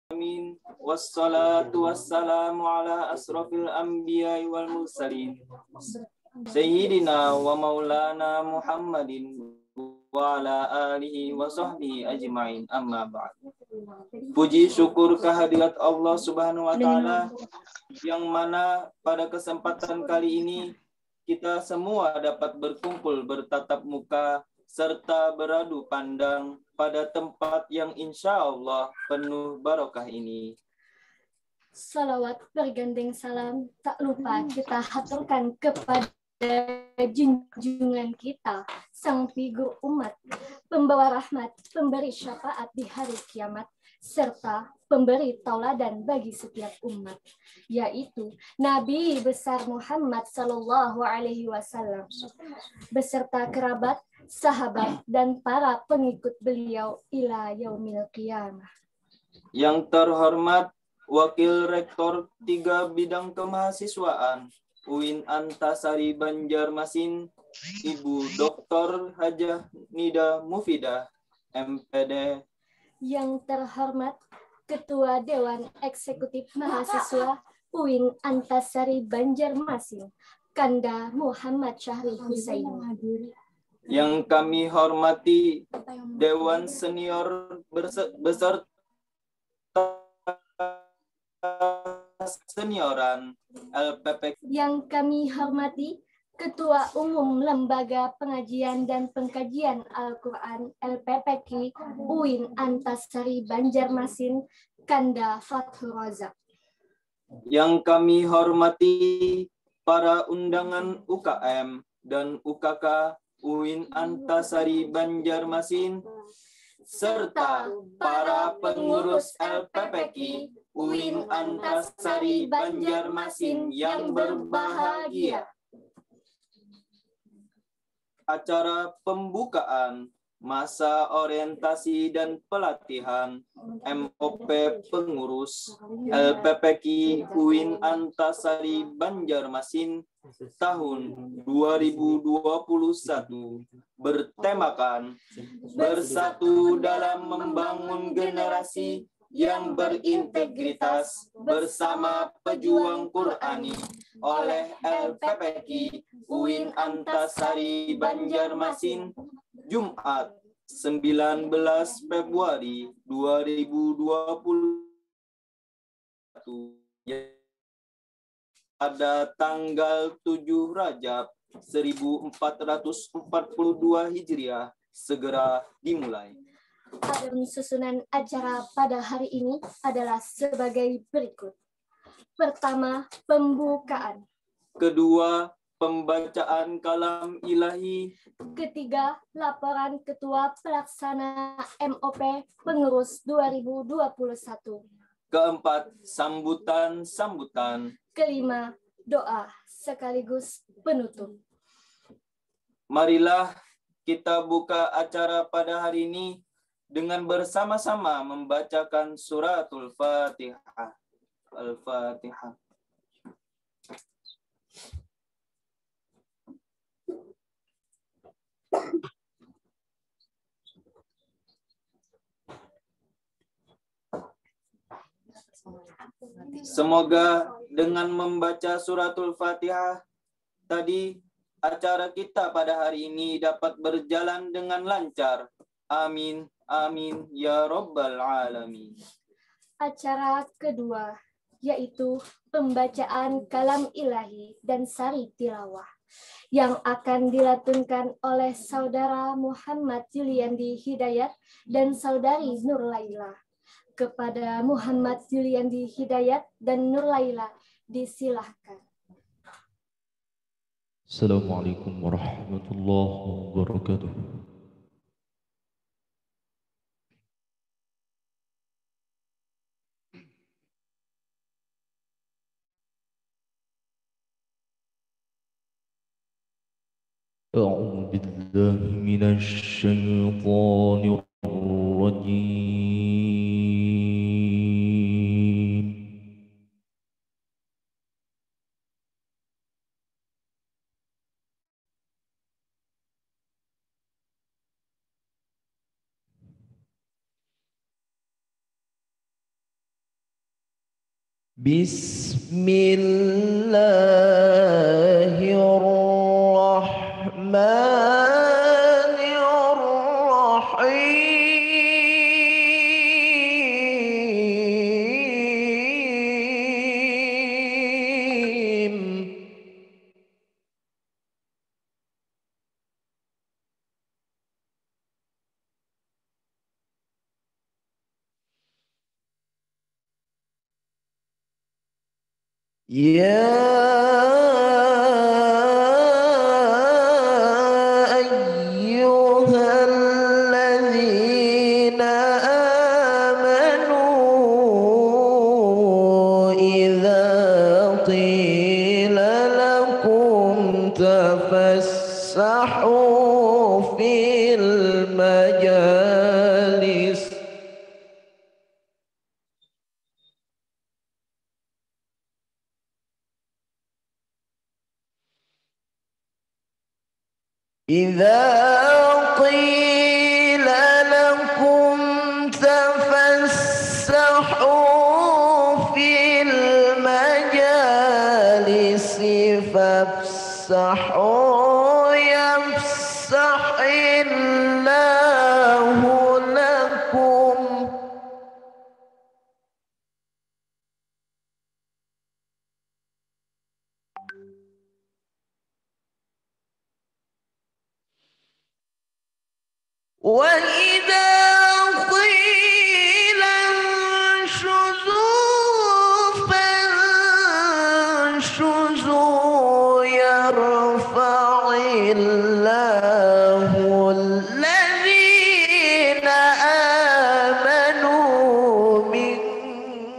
Amin. Wassalatu wassalamu ala asrafil anbiya'i wal mursalin. Sayyidina wa maulana Muhammadin wa ala alihi wa sahbihi ajma'in, amma ba'd. Puji syukur kehadirat Allah Subhanahu wa taala yang mana pada kesempatan kali ini kita semua dapat berkumpul bertatap muka serta beradu pandang pada tempat yang insya Allah penuh barokah ini. Salawat bergandeng salam tak lupa kita haturkan kepada junjungan kita, sang figur umat, pembawa rahmat, pemberi syafaat di hari kiamat, serta pemberi tauladan bagi setiap umat, yaitu Nabi besar Muhammad Sallallahu Alaihi Wasallam, beserta kerabat, sahabat, dan para pengikut beliau ila yaumil qiyamah. Yang terhormat Wakil Rektor 3 Bidang Kemahasiswaan UIN Antasari Banjarmasin, Ibu Dr. Hajah Nida Mufidah, MPD. Yang terhormat Ketua Dewan Eksekutif Mahasiswa UIN Antasari Banjarmasin, Kanda Muhammad Syahri Husaini. Yang kami hormati Dewan Senior beserta senioran LPP. Yang kami hormati Ketua Umum Lembaga Pengajian dan Pengkajian Al-Quran LPPQ UIN Antasari Banjarmasin, Kanda Fathur Razak. Yang kami hormati para undangan UKM dan UKK UIN Antasari Banjarmasin, serta para pengurus LPPQ UIN Antasari Banjarmasin yang berbahagia. Acara pembukaan masa orientasi dan pelatihan MOP pengurus LPPQ UIN Antasari Banjarmasin tahun 2021 bertemakan Bersatu dalam Membangun Generasi yang Berintegritas Bersama Pejuang Qur'ani oleh LPPQ UIN Antasari Banjarmasin, Jumat 19 Februari 2021 pada tanggal 7 Rajab 1442 Hijriah segera dimulai. Adapun susunan acara pada hari ini adalah sebagai berikut. Pertama, pembukaan. Kedua, pembacaan kalam ilahi. Ketiga, laporan Ketua Pelaksana MOP Pengurus 2021. Keempat, sambutan-sambutan. Kelima, doa sekaligus penutup. Marilah kita buka acara pada hari ini dengan bersama-sama membacakan suratul Fatihah. Al-Fatihah. Semoga dengan membaca suratul Fatihah tadi, acara kita pada hari ini dapat berjalan dengan lancar. Amin, amin, ya Rabbal Alamin. Acara kedua, yaitu pembacaan kalam ilahi dan sari tilawah, yang akan dilatunkan oleh Saudara Muhammad Juliandi Hidayat dan Saudari Nur Laila. Kepada Muhammad Juliandi Hidayat dan Nur Laila, disilahkan. Assalamualaikum warahmatullahi wabarakatuh. أعوذ بالله من الشيطان الرجيم. بسم الله الرحمن الرحيم يا أيها الذين آمنوا إذا قيل لكم تفسحوا في المجالس إذا قيل لكم تفسحوا في المجالس فافسحوا يفسح الله لكم وإذا قيل انشزوا فانشزوا يرفع الله الذين آمنوا منكم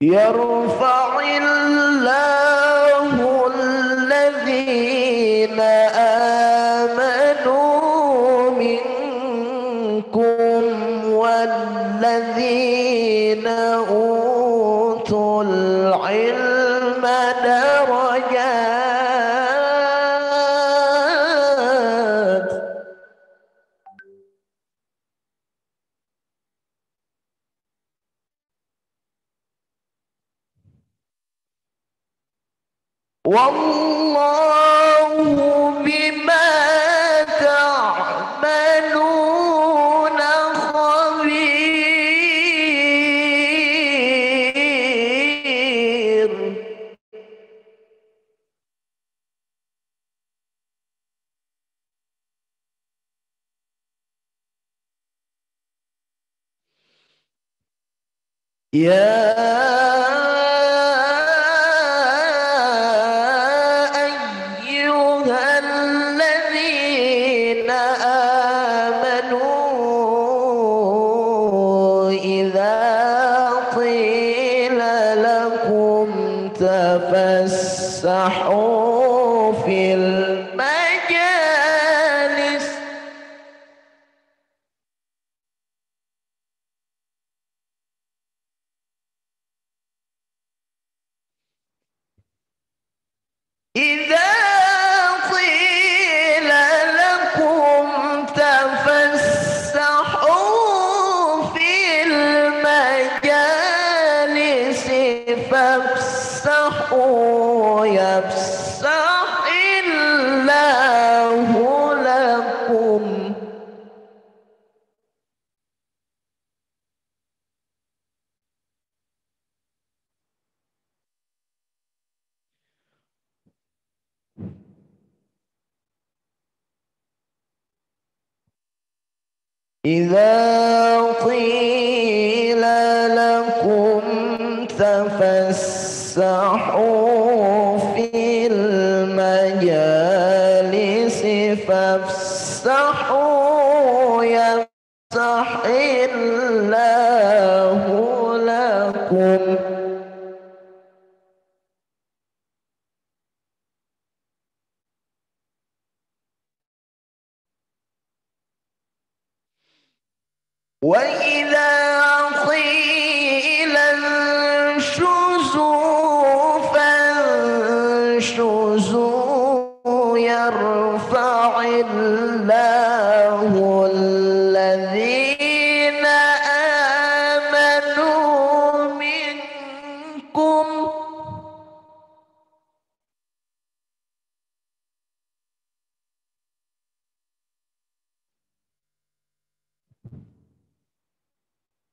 يرفع الله الذين آمنوا منكم والذين أوتوا العلم درجات والله بما تعملون خبير أيها الذين آمنوا إذا قيل لكم تفسحوا في المجالس إذا قيل لكم تفسحوا في المجالس فافسحوا يفسح الله لكم إذا قيل لكم تفسحوا في المجالس فافسحوا يفسح الله لكم وإذا قيل انشزوا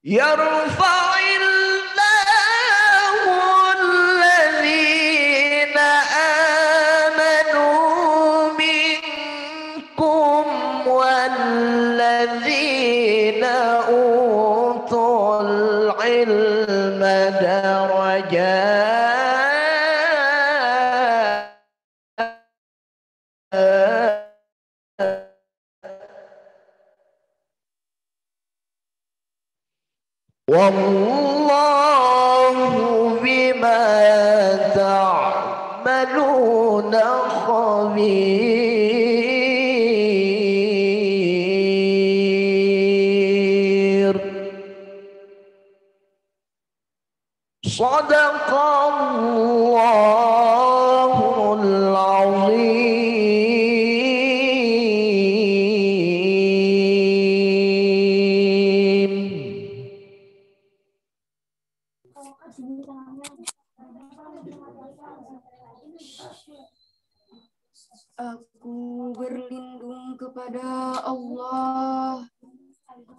يرفع الله الذين آمنوا منكم والذين أوتوا العلم درجات والله بما تعملون خبير صدق الله العظيم. Aku berlindung kepada Allah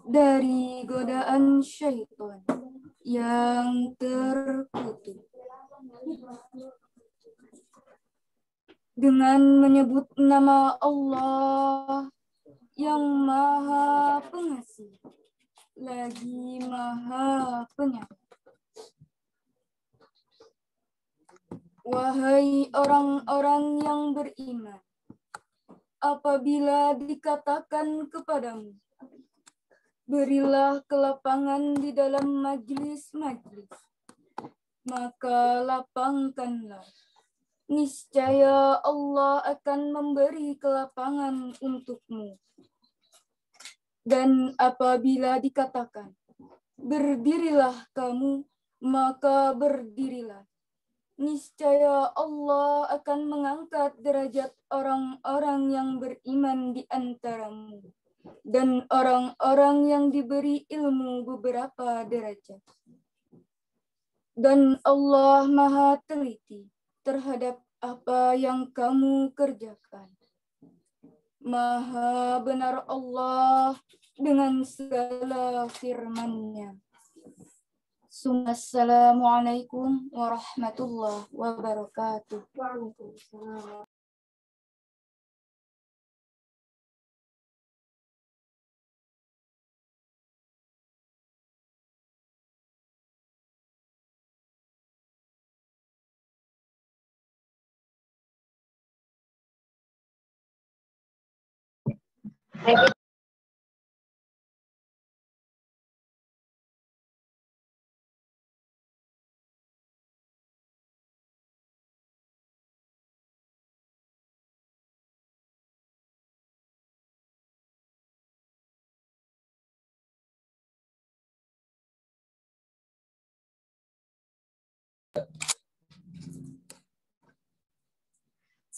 dari godaan syaitan yang terkutuk. Dengan menyebut nama Allah yang Maha Pengasih, lagi Maha Penyayang. Wahai orang-orang yang beriman, apabila dikatakan kepadamu, berilah kelapangan di dalam majlis-majlis, maka lapangkanlah. Niscaya Allah akan memberi kelapangan untukmu. Dan apabila dikatakan, berdirilah kamu, maka berdirilah. Niscaya Allah akan mengangkat derajat orang-orang yang beriman di antaramu dan orang-orang yang diberi ilmu beberapa derajat. Dan Allah Maha teliti terhadap apa yang kamu kerjakan. Maha benar Allah dengan segala firman-Nya. Assalamualaikum warahmatullahi wabarakatuh. Waalaikumsalam.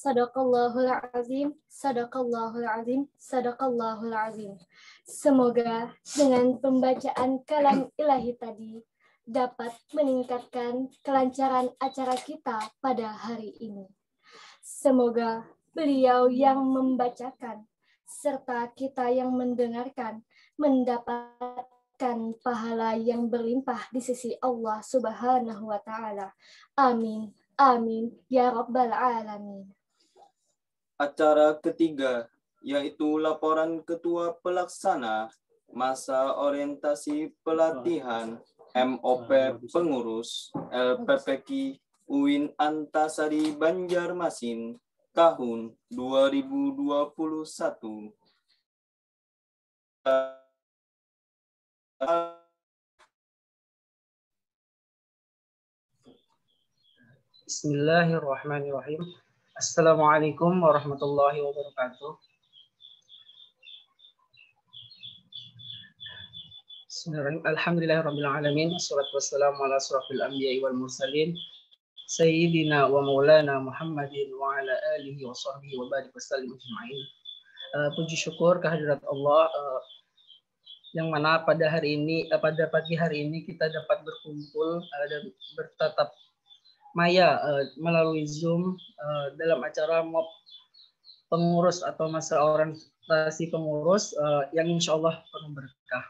Sadaqallahul azim, sadaqallahul azim, sadaqallahul azim. Semoga dengan pembacaan kalam ilahi tadi dapat meningkatkan kelancaran acara kita pada hari ini. Semoga beliau yang membacakan serta kita yang mendengarkan mendapatkan pahala yang berlimpah di sisi Allah Subhanahu wa taala. Amin. Amin ya rabbal alamin. Acara ketiga, yaitu laporan Ketua Pelaksana Masa Orientasi Pelatihan MOP Pengurus LPPK UIN Antasari Banjarmasin tahun 2021. Bismillahirrahmanirrahim. Assalamualaikum warahmatullahi wabarakatuh. Alhamdulillahirabbil alamin. Wassalatu wassalamu ala asrofil anbiya'i wal mursalin sayyidina wa maulana Muhammadin wa ala alihi wa sahbihi wa barik wasallim ajma'in. Puji syukur kehadirat Allah yang mana pada pagi hari ini kita dapat berkumpul dan bertatap maya melalui Zoom dalam acara MOP pengurus atau masa orientasi pengurus yang insya Allah penuh berkah.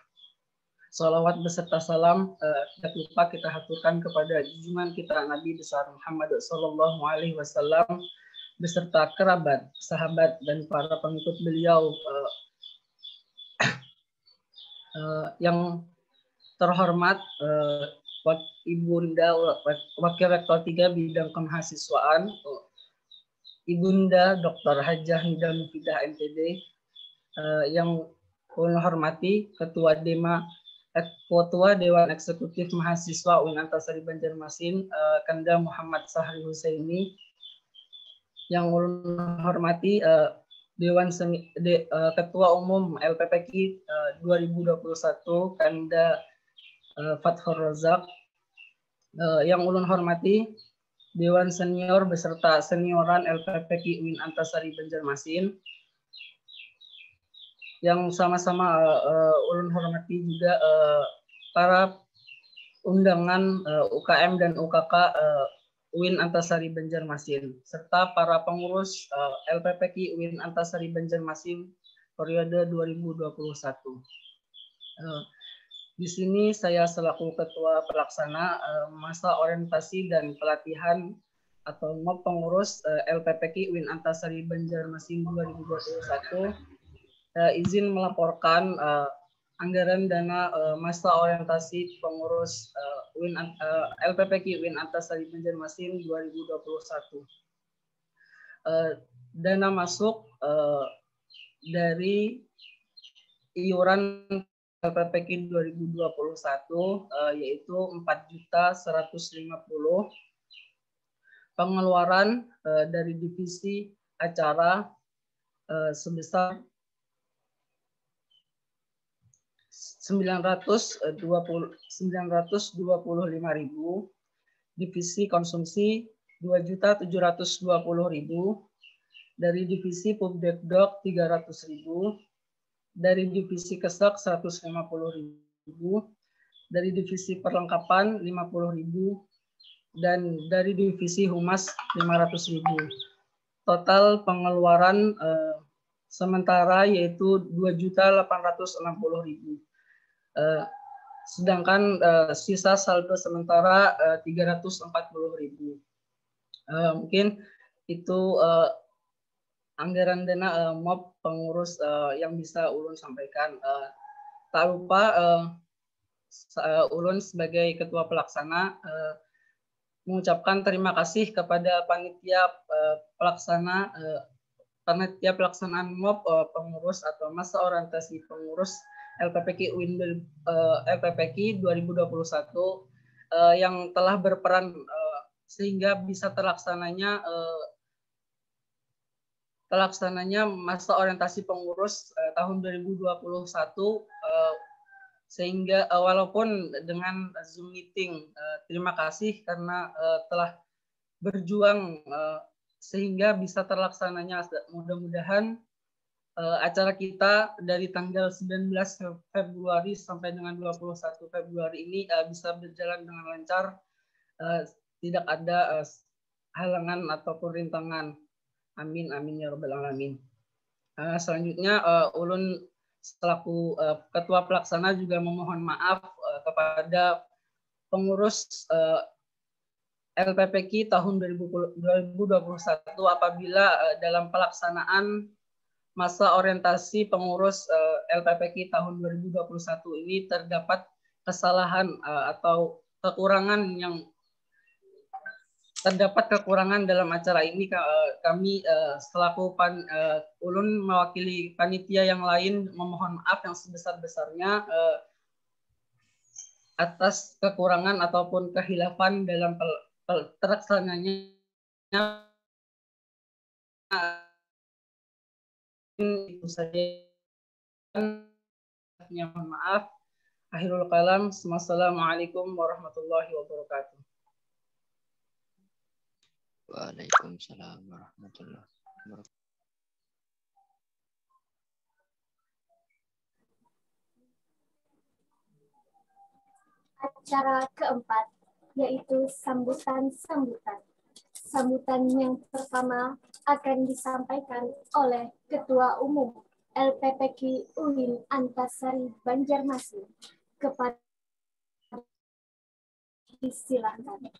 Salawat beserta salam tidak lupa kita haturkan kepada junjungan kita Nabi besar Muhammad Sallallahu Alaihi Wasallam beserta kerabat, sahabat dan para pengikut beliau yang terhormat Ibu Rinda Wakil Rektor 3 Bidang Kemahasiswaan, Ibunda Dr. Hajah Nida Mufidah MTD, yang ulun hormati Ketua Dewan Eksekutif Mahasiswa UIN Antasari Banjarmasin, Kanda Muhammad Sahri Husaini, yang ulun hormati Ketua Umum LPPKI 2021 Kanda Fathur Razak, yang ulun hormati Dewan Senior beserta senioran LPPKI UIN Antasari Banjarmasin, yang sama-sama ulun hormati juga para undangan UKM dan UKK UIN Antasari Banjarmasin, serta para pengurus LPPKI UIN Antasari Banjarmasin periode 2021. Di sini saya selaku Ketua Pelaksana masa orientasi dan pelatihan atau MOP pengurus LPPKI UIN Antasari Banjarmasin 2021 izin melaporkan anggaran dana masa orientasi pengurus LPPKI UIN Antasari Banjarmasin 2021. Dana masuk dari iuran LPPKI 2021 yaitu 4.150.000. Pengeluaran dari divisi acara sebesar 925.000, divisi konsumsi 2.720.000, dari divisi Pubdekdok 300.000, dari divisi Kesek 150.000, dari divisi perlengkapan 50.000, dan dari divisi Humas 500.000. Total pengeluaran sementara yaitu 2.860.000. Sedangkan sisa saldo sementara 340.000. Mungkin itu anggaran dana MOP pengurus yang bisa ulun sampaikan. Tak lupa ulun sebagai ketua pelaksana mengucapkan terima kasih kepada panitia pelaksanaan MOP pengurus atau masa orientasi pengurus LPPKI UIN LPPKI 2021 yang telah berperan sehingga bisa terlaksananya masa orientasi pengurus tahun 2021, sehingga walaupun dengan Zoom meeting, terima kasih karena telah berjuang sehingga bisa terlaksananya. Mudah-mudahan acara kita dari tanggal 19 Februari sampai dengan 21 Februari ini bisa berjalan dengan lancar, tidak ada halangan ataupun rintangan. Amin, amin ya rabbal alamin. Selanjutnya ulun selaku ketua pelaksana juga memohon maaf kepada pengurus LPPKI tahun 2021 apabila dalam pelaksanaan masa orientasi pengurus LPPKI tahun 2021 ini terdapat kesalahan atau kekurangan dalam acara ini. Kami selaku ulun mewakili panitia yang lain memohon maaf yang sebesar-besarnya atas kekurangan ataupun kehilafan dalam terlaksananya. Itu saja. Mohon maaf. Akhirul kalam. Wassalamualaikum warahmatullahi wabarakatuh. Waalaikumsalam warahmatullahi wabarakatuh. Acara keempat yaitu sambutan. Sambutan yang pertama akan disampaikan oleh Ketua Umum LPPKI UIN Antasari Banjarmasin, kepada silakan.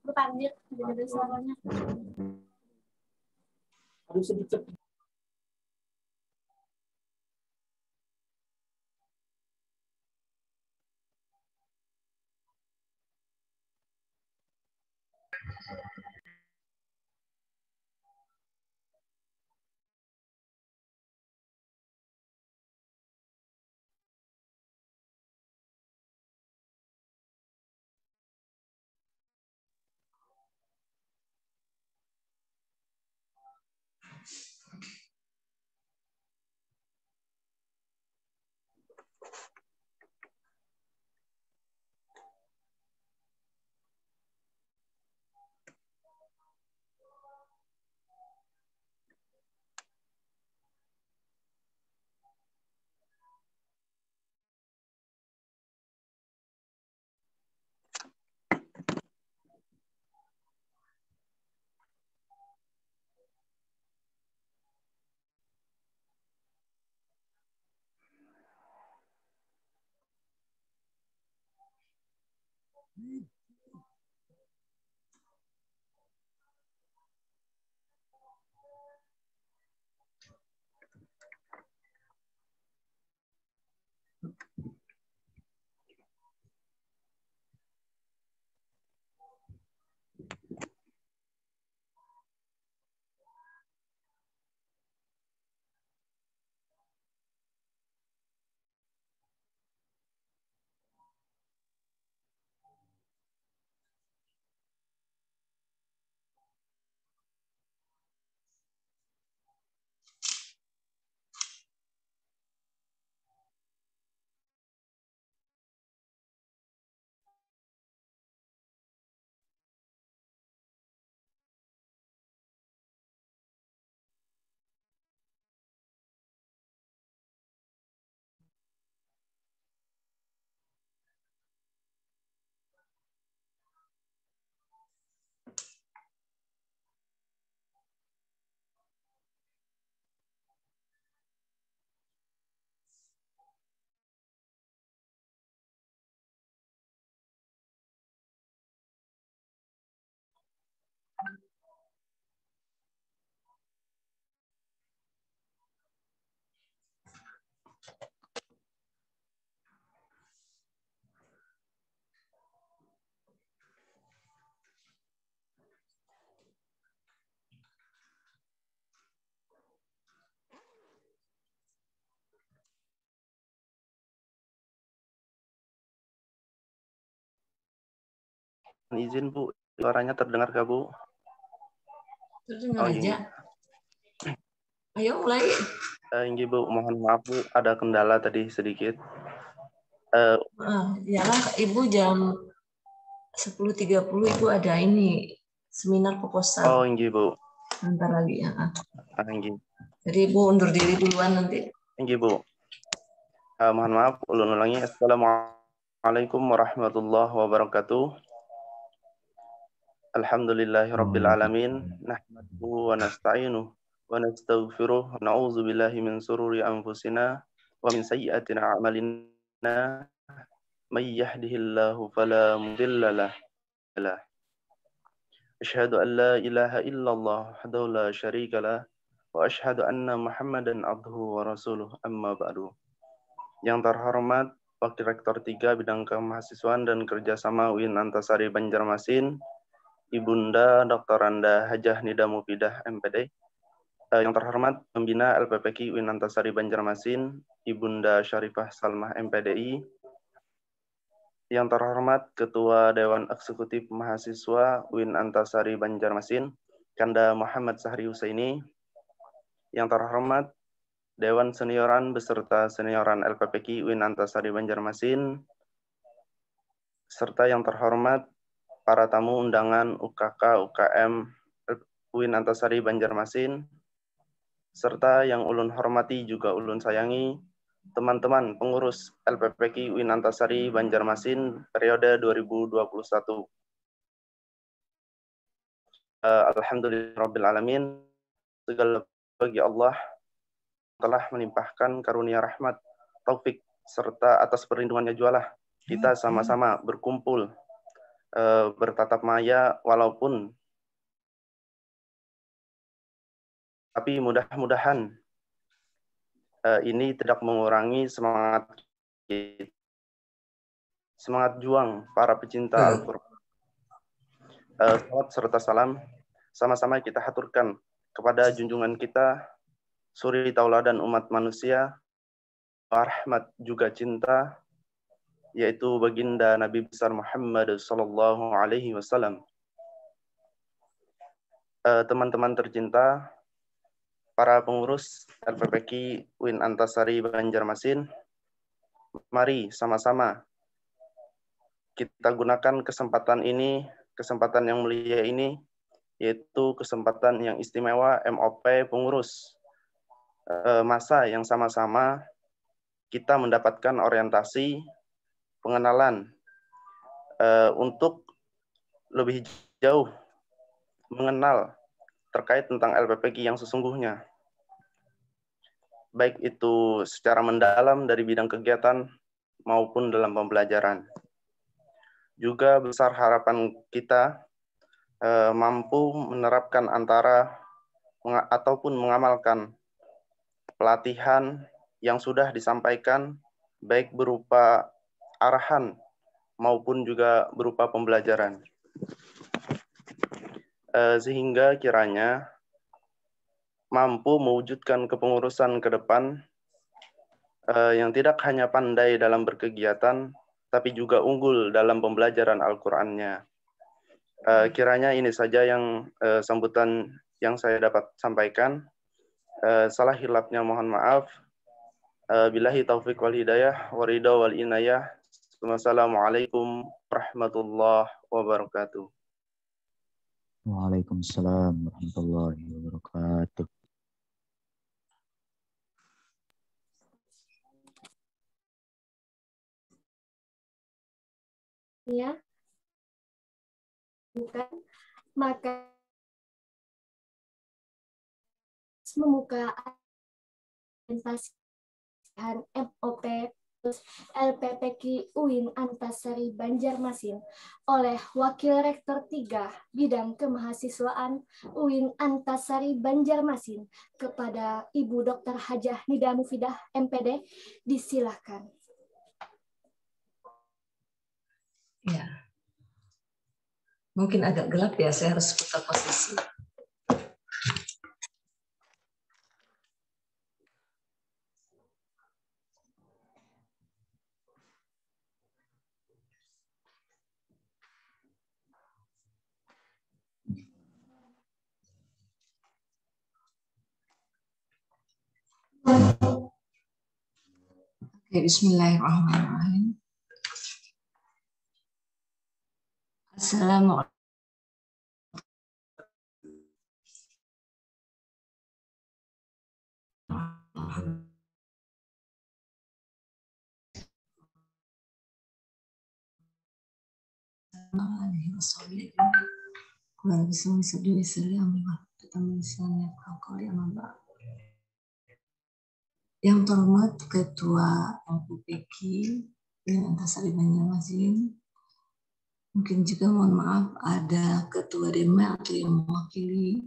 Berpanjat, gede suaranya. Aduh sedikit. Izin Bu, suaranya terdengar gak Bu? Terdengar aja. Ayo mulai. Ini Bu, mohon maaf Bu, ada kendala tadi sedikit. Yalah Ibu jam 10.30 Ibu ada ini seminar proposal. Oh ini Bu. Bentar lagi ya. Ini. Jadi Ibu undur diri duluan nanti. Ini Bu. Mohon maaf, ulun ulangi. Assalamualaikum warahmatullahi wabarakatuh. Alhamdulillahi Rabbil Alamin. Nahmaduhu wa nasta'inuh wa nastaghfiruh. Wa na'udzu billahi min sururi anfusina wa min sayyiati a'malina. May yahdihillahu fala mudilla lah. Asyhadu an la ilaha illallah wahdahu la syarika lah wa asyhadu anna Muhammadan abduhu wa rasuluh, amma ba'du. Yang terhormat Wakil Rektor 3 Bidang Kemahasiswaan dan Kerjasama UIN Antasari Banjarmasin, Ibunda Dr. Anda Hajah Nida Mufidah MPD. Yang terhormat Pembina LPPQ UIN Antasari Banjarmasin, Ibunda Syarifah Salmah MPDI. Yang terhormat Ketua Dewan Eksekutif Mahasiswa UIN Antasari Banjarmasin, Kanda Muhammad Sahri Husaini. Yang terhormat Dewan Senioran beserta Senioran LPPQ UIN Antasari Banjarmasin, serta yang terhormat para tamu undangan UKK UKM UIN Antasari Banjarmasin, serta yang ulun hormati juga ulun sayangi, teman-teman pengurus LPPQ UIN Antasari Banjarmasin periode 2021. Alhamdulillahirrabbilalamin, segala bagi Allah telah melimpahkan karunia rahmat, taufik, serta atas perlindungannya jualah kita sama-sama berkumpul, bertatap maya, walaupun tapi mudah-mudahan ini tidak mengurangi semangat juang para pecinta Al-Quran. Salawat serta salam sama-sama kita haturkan kepada junjungan kita, suri tauladan umat manusia, rahmat juga cinta, yaitu baginda Nabi besar Muhammad sallallahu alaihi wasallam. Teman-teman tercinta, para pengurus LPPQ UIN Antasari Banjarmasin, mari sama-sama kita gunakan kesempatan ini, kesempatan yang mulia ini, yaitu kesempatan yang istimewa MOP pengurus, masa yang sama-sama kita mendapatkan orientasi, pengenalan, untuk lebih jauh mengenal terkait tentang LPPQ yang sesungguhnya. Baik itu secara mendalam dari bidang kegiatan maupun dalam pembelajaran. Juga besar harapan kita mampu menerapkan ataupun mengamalkan pelatihan yang sudah disampaikan, baik berupa arahan maupun juga berupa pembelajaran. Sehingga kiranya mampu mewujudkan kepengurusan ke depan yang tidak hanya pandai dalam berkegiatan, tapi juga unggul dalam pembelajaran Al-Qur'annya. Kiranya ini saja yang sambutan yang saya dapat sampaikan. Salah hilapnya mohon maaf. Billahi taufiq wal hidayah, waridha wal inayah. Wassalamualaikum warahmatullahi wabarakatuh. Waalaikumsalam warahmatullahi wabarakatuh. Ya, bukan, maka membuka presentasian MOP LPPQ UIN Antasari Banjarmasin oleh Wakil Rektor 3 Bidang Kemahasiswaan UIN Antasari Banjarmasin kepada Ibu Dr. Hajah Nida Mufidah MPD, disilakan. Ya, mungkin agak gelap ya, saya harus putar posisi. Oke, bismillahirrahmanirrahim. Assalamualaikum. Yang terhormat Ketua LPPK dengan Antasari Banjarmasin. Mungkin juga mohon maaf ada Ketua DEMA atau yang mewakili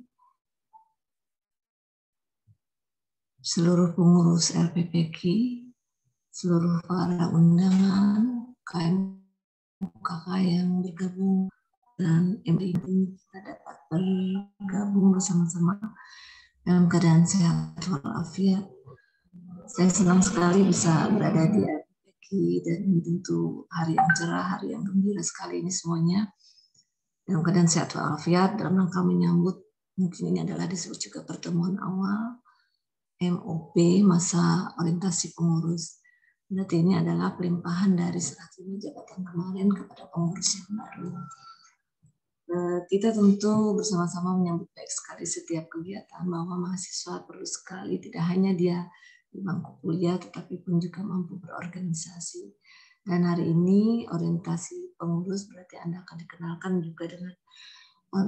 seluruh pengurus LPPK, seluruh para undangan, KMUKK yang bergabung, dan MDI kita dapat bergabung bersama-sama dalam keadaan sehat walafiat. Saya senang sekali bisa berada di LPPK dan tentu hari yang cerah, hari yang gembira sekali ini semuanya dalam keadaan sehat walafiat dalam rangka menyambut, mungkin ini adalah disebut juga pertemuan awal MOP, masa orientasi pengurus. Berarti ini adalah pelimpahan dari serah terima jabatan kemarin kepada pengurus yang baru. Kita tentu bersama-sama menyambut baik sekali setiap kegiatan bahwa mahasiswa perlu sekali tidak hanya dia di bangku kuliah tetapi pun juga mampu berorganisasi. Dan hari ini orientasi pengurus berarti Anda akan dikenalkan juga dengan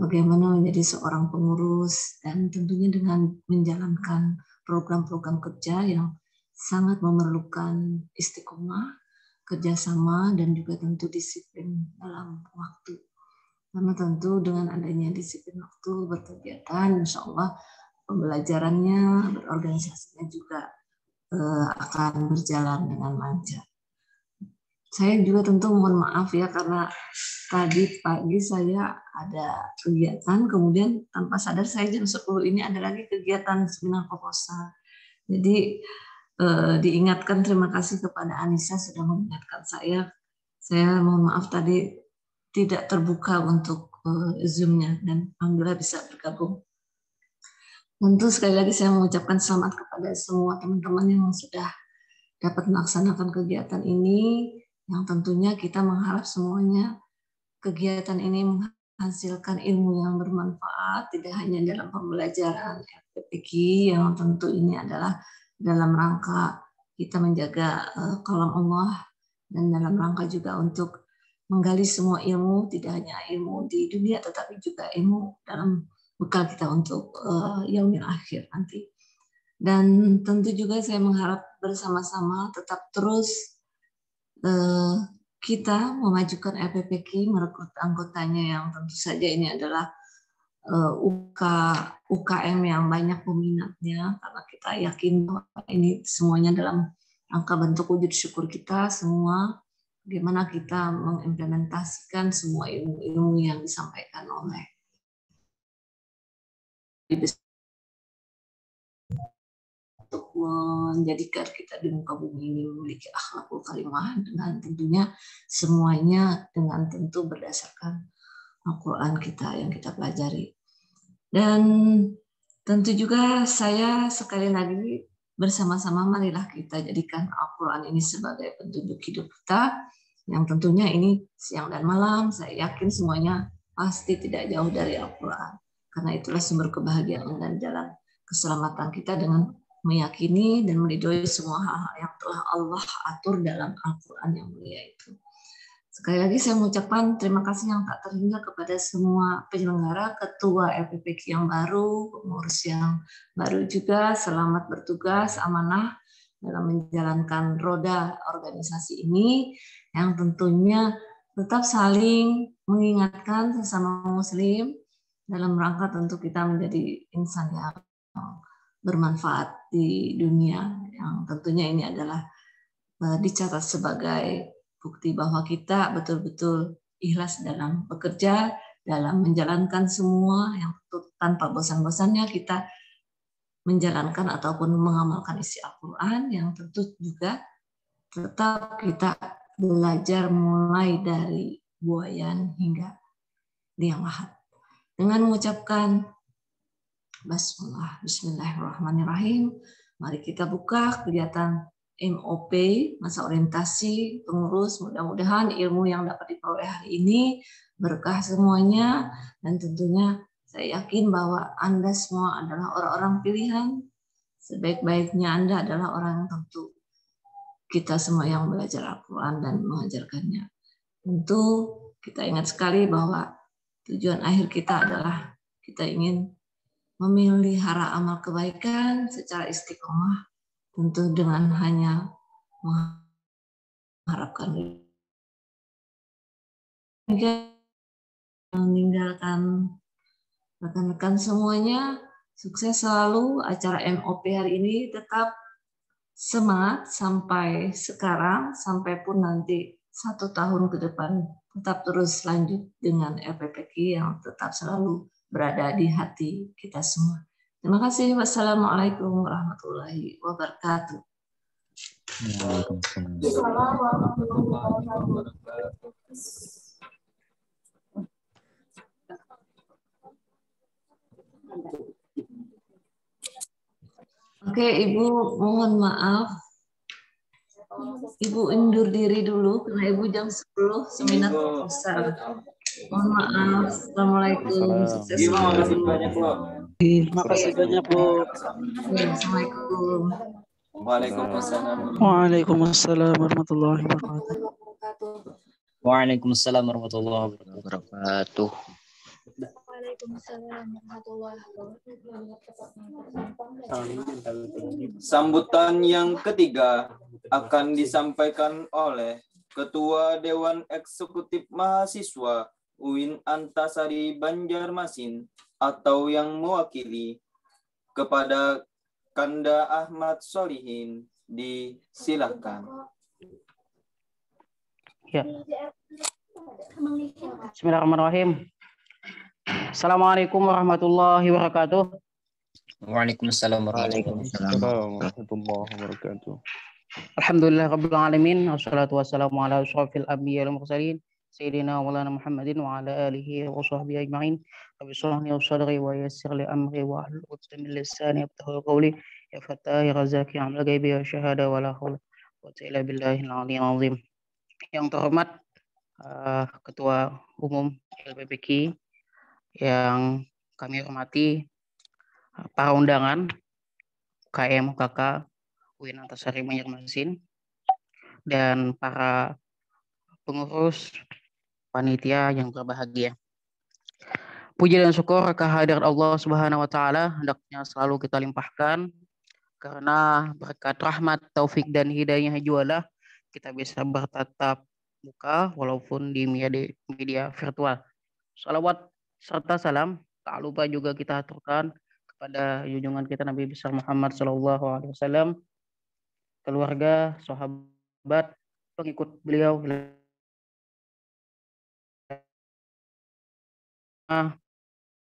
bagaimana menjadi seorang pengurus dan tentunya dengan menjalankan program-program kerja yang sangat memerlukan istiqomah, kerjasama, dan juga tentu disiplin dalam waktu. Karena tentu dengan adanya disiplin waktu berkegiatan, insya Allah pembelajarannya, berorganisasinya juga akan berjalan dengan lancar. Saya juga tentu mohon maaf ya karena tadi pagi saya ada kegiatan, kemudian tanpa sadar saya jam 10 ini ada lagi kegiatan seminar proposal. Jadi diingatkan, terima kasih kepada Anissa sudah mengingatkan saya. Saya mohon maaf tadi tidak terbuka untuk Zoom-nya dan alhamdulillah bisa bergabung. Tentu sekali lagi saya mengucapkan selamat kepada semua teman-teman yang sudah dapat melaksanakan kegiatan ini, yang tentunya kita mengharap semuanya kegiatan ini menghasilkan ilmu yang bermanfaat, tidak hanya dalam pembelajaran LPPK yang tentu ini adalah dalam rangka kita menjaga kalam Allah dan dalam rangka juga untuk menggali semua ilmu, tidak hanya ilmu di dunia tetapi juga ilmu dalam bekal kita untuk yaumil akhir nanti. Dan tentu juga saya mengharap bersama-sama tetap terus kita memajukan LPPK, merekrut anggotanya yang tentu saja ini adalah UKM yang banyak peminatnya, karena kita yakin bahwa ini semuanya dalam angka bentuk wujud syukur kita semua, bagaimana kita mengimplementasikan semua ilmu-ilmu yang disampaikan oleh untuk menjadikan kita di muka bumi ini memiliki akhlakul karimah dengan tentunya semuanya dengan tentu berdasarkan Al-Quran kita yang kita pelajari. Dan tentu juga saya sekali lagi bersama-sama marilah kita jadikan Al-Quran ini sebagai petunjuk hidup kita yang tentunya ini siang dan malam saya yakin semuanya pasti tidak jauh dari Al-Quran. Karena itulah sumber kebahagiaan dan jalan keselamatan kita dengan meyakini dan meridhoi semua hal-hal yang telah Allah atur dalam Al-Quran yang mulia itu. Sekali lagi saya mengucapkan terima kasih yang tak terhingga kepada semua penyelenggara, ketua LPPK yang baru, pengurus yang baru juga, selamat bertugas, amanah dalam menjalankan roda organisasi ini yang tentunya tetap saling mengingatkan sesama muslim dalam rangka tentu kita menjadi insan yang bermanfaat di dunia, yang tentunya ini adalah dicatat sebagai bukti bahwa kita betul-betul ikhlas dalam bekerja, dalam menjalankan semua yang tanpa bosan-bosannya kita menjalankan ataupun mengamalkan isi Al-Quran yang tentu juga tetap kita belajar mulai dari buayan hingga liang lahat. Dengan mengucapkan Bismillahirrahmanirrahim. Mari kita buka kegiatan MOP, masa orientasi pengurus. Mudah-mudahan ilmu yang dapat diperoleh hari ini berkah semuanya. Dan tentunya saya yakin bahwa Anda semua adalah orang-orang pilihan. Sebaik-baiknya Anda adalah orang yang tentu kita semua yang belajar Al-Quran dan mengajarkannya. Tentu kita ingat sekali bahwa tujuan akhir kita adalah kita ingin memelihara amal kebaikan secara istiqomah, tentu dengan hanya mengharapkan meninggalkan rekan-rekan semuanya. Sukses selalu acara MOP hari ini, tetap semangat sampai sekarang, sampai pun nanti 1 tahun ke depan tetap terus lanjut dengan LPPQ yang tetap selalu berada di hati kita semua. Terima kasih. Wassalamualaikum warahmatullahi wabarakatuh. Oke, Ibu, mohon maaf. Ibu undur diri dulu karena Ibu jam 10 seminar proposal. Mohon maaf. Assalamualaikum. Sukses Terima kasih banyak, Bu. Terima kasih banyak, Bu. Assalamualaikum. Waalaikumsalam. Waalaikumsalam warahmatullahi wabarakatuh. Waalaikumsalam warahmatullahi wabarakatuh. Waalaikumsalam warahmatullahi wabarakatuh. Sambutan yang ketiga akan disampaikan oleh Ketua Dewan Eksekutif Mahasiswa UIN Antasari Banjarmasin atau yang mewakili kepada Kanda Ahmad Solihin. Disilahkan. Ya. Bismillahirrahmanirrahim. Assalamualaikum warahmatullahi wabarakatuh. Waalaikumsalam warahmatullahi wabarakatuh. Alhamdulillah rabbil alamin, wassalatu wassalamu ala asyrafil anbiya'i wal mursalin sayyidina wa maulana Muhammadin wa ala alihi wa sahbihi ajma'in. Rabbi shrah li sadri wa yassir li amri wa hlul 'uqdatam min lisani yafqahu qawli. Ya Fattah ya Razzaq ya Amal Ghaibi wa Syahada wa la haula wa quwwata illa billahil aliyyil azim. Yang terhormat Ketua Umum LPPQ, yang kami hormati para undangan KM UKK UIN Antasari Banjarmasin dan para pengurus panitia yang berbahagia. Puji dan syukur kehadirat Allah Subhanahu wa taala hendaknya selalu kita limpahkan, karena berkat rahmat, taufik dan hidayahnya jualah kita bisa bertatap muka walaupun di media virtual. Salawat serta salam tak lupa juga kita aturkan kepada junjungan kita Nabi besar Muhammad SAW, keluarga, sahabat, pengikut beliau,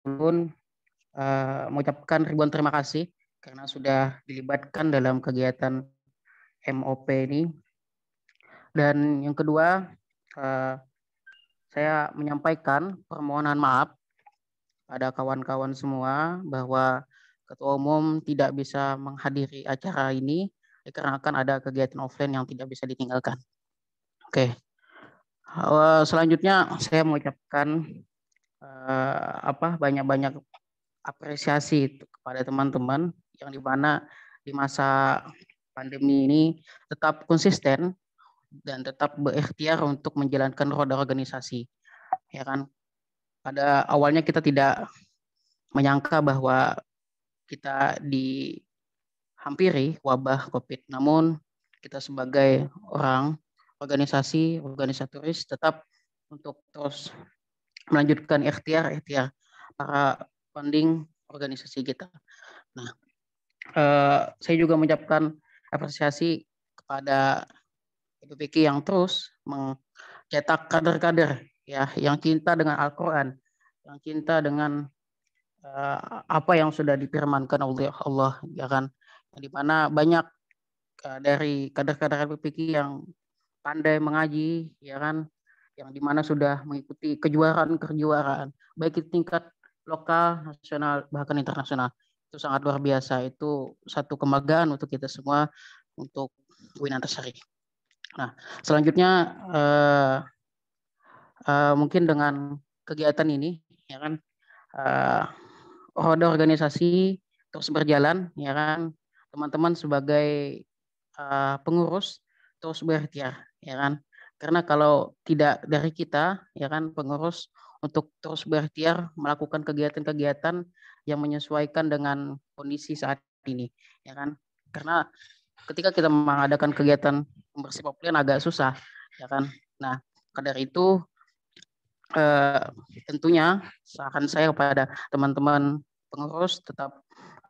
pun mengucapkan ribuan terima kasih karena sudah dilibatkan dalam kegiatan MOP ini. Dan yang kedua, saya menyampaikan permohonan maaf pada kawan-kawan semua bahwa Ketua Umum tidak bisa menghadiri acara ini dikarenakan ada kegiatan offline yang tidak bisa ditinggalkan. Oke. Selanjutnya saya mengucapkan banyak-banyak apresiasi kepada teman-teman yang di mana di masa pandemi ini tetap konsisten dan tetap berikhtiar untuk menjalankan roda organisasi. Ya kan? Pada awalnya kita tidak menyangka bahwa kita dihampiri wabah Covid. Namun kita sebagai orang organisatoris tetap untuk terus melanjutkan ikhtiar para funding organisasi kita. Nah, saya juga mengucapkan apresiasi kepada LPPQ yang terus mencetak kader-kader ya yang cinta dengan Al-Quran, yang cinta dengan apa yang sudah difirmankan oleh Allah, ya kan, di mana banyak dari kader-kader LPPQ yang pandai mengaji, ya kan, yang di mana sudah mengikuti kejuaraan baik di tingkat lokal, nasional, bahkan internasional. Itu sangat luar biasa. Itu satu kebanggaan untuk kita semua, untuk UIN Antasari. Nah, selanjutnya mungkin dengan kegiatan ini, ya kan, roda organisasi terus berjalan, ya kan, teman-teman sebagai pengurus terus berikhtiar, ya kan, karena kalau tidak dari kita, ya kan, pengurus untuk terus berikhtiar melakukan kegiatan-kegiatan yang menyesuaikan dengan kondisi saat ini, ya kan? Karena ketika kita mengadakan kegiatan bersifat offline agak susah, ya kan? Nah, dari itu tentunya saran saya kepada teman-teman pengurus tetap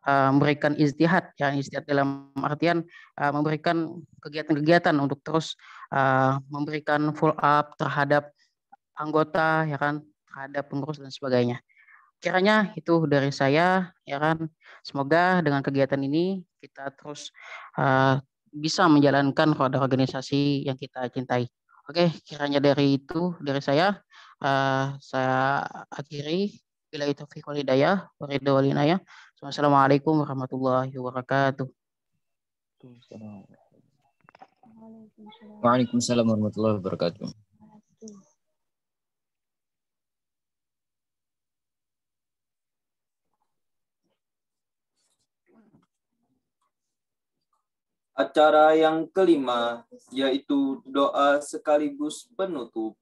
memberikan istihad, ya istihad dalam artian memberikan kegiatan-kegiatan untuk terus memberikan follow up terhadap anggota, ya kan, terhadap pengurus dan sebagainya. Kiranya itu dari saya, ya kan. Semoga dengan kegiatan ini kita terus bisa menjalankan roda organisasi yang kita cintai. Oke, kiranya dari itu dari saya akhiri. Bila itu taufiq wal hidayah, waridho wal inayah. Wassalamualaikum warahmatullahi wabarakatuh. Waalaikumsalam warahmatullahi wabarakatuh. Acara yang kelima yaitu doa sekaligus penutup.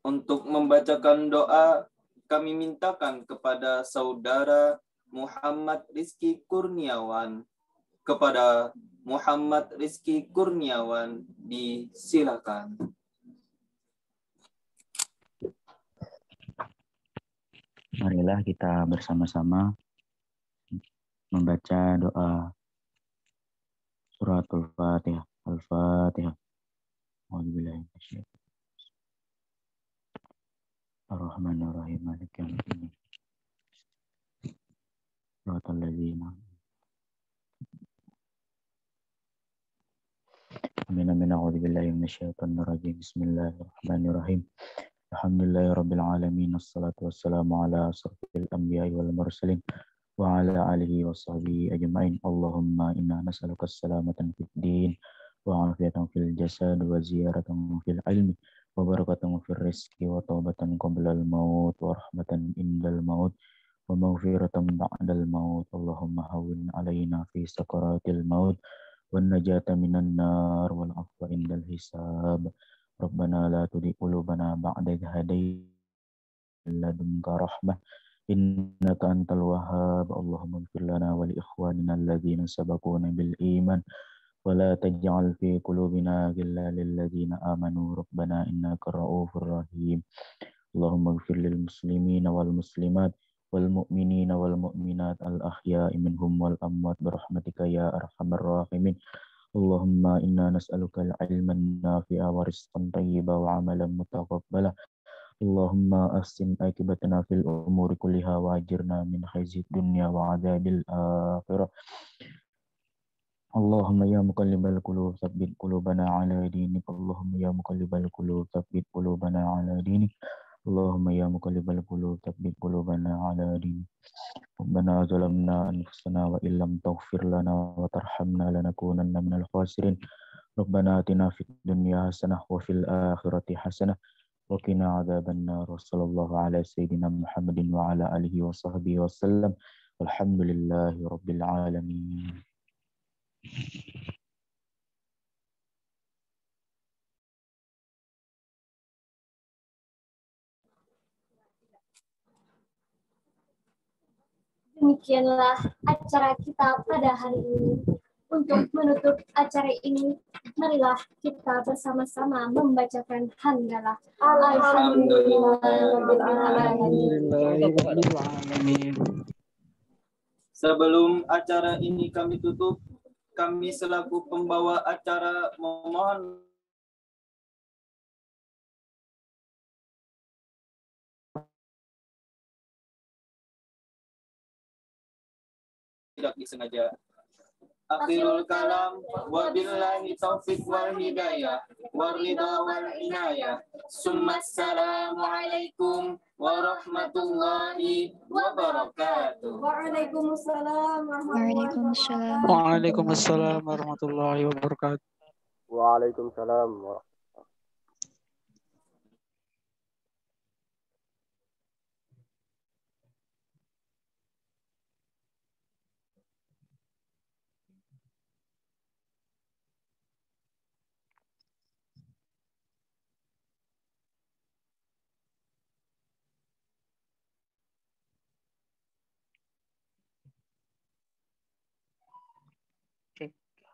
Untuk membacakan doa, kami mintakan kepada saudara Muhammad Rizky Kurniawan. Kepada Muhammad Rizky Kurniawan, disilakan. Marilah kita bersama-sama membaca doa suratul Fatihah. Al-Fatihah. Ar-Rahmanir-Rahim. Maliki yaumiddin. Siratal ladzina. Amin amin. A'udzu billahi minasyaitonir rajim. Bismillahirrahmanirrahim. Alhamdulillahirabbil alamin. Wassalatu wassalamu ala asrofil anbiya'i wal mursalin wa ala alihi washabihi ajmain. Allahumma inna nas'aluka as-salamatan fid din wa afiyatan fil jasad wa ziyaratan fil ilmi wa barakatan fil rizqi wa taubatan qabla al-maut wa rahmatan indal maut wa maghfiratan ba'dal maut. Allahumma hawwin alaina fi sakaratil maut wan najata minan nar wal afwa indal hisab. Rabbana la tuzigh qulubana ba'da idh hadaytana wa hab lana min ladunka rahmah innaka antal wahhab. Allahumma ighfir lana wa li ikhwanina alladhina sabaquna bil iman wa la taj'al fi qulubina ghillan lil ladzina amanu rabbana innaka ra'ufur rahim. Allahumma ighfir lil muslimina wal muslimat wal mu'minina wal mu'minat al ahya'i minhum wal amwat bi rahmatika ya arhamar rahimin. Allahumma inna nas'aluka al-ilman nafi'a wa rizqan thayyiban wa 'amalan mutaqabbala. Allahumma ahsin akibatana fil umuri kulliha wa ajirna min khizyid dunya wa 'adzabil akhirah. Allahumma ya muqallibal qulub tsabbit qulubana 'ala dinik. Allahumma ya muqallibal qulub tsabbit qulubana 'ala dinik. Allahumma ya muqallibal qulub tsabbit qulubana 'ala dinik. Rabbana zalamna anfusana wa illam taghfir lana wa tarhamna lanakunanna minal khasirin. Rabbana atina fid dunya hasanah wa fil akhirati hasanah wa qina adzabannar. Wassallallahu ala sayyidina Muhammadin wa ala alihi wa sahbihi wasallam. Walhamdulillahi rabbil alamin. Demikianlah acara kita pada hari ini. Untuk menutup acara ini, marilah kita bersama-sama membacakan hamdalah. Alhamdulillahirrahmanirrahim. Sebelum acara ini kami tutup, kami selaku pembawa acara memohon tidak disengaja. Akhirul kalam wabillahi taufiq wal hidayah waridha wal inayah. Assalamualaikum warahmatullahi wabarakatuh. Waalaikumsalam Waalaikumsalam warahmatullahi wabarakatuh. Waalaikumsalam warahmatullahi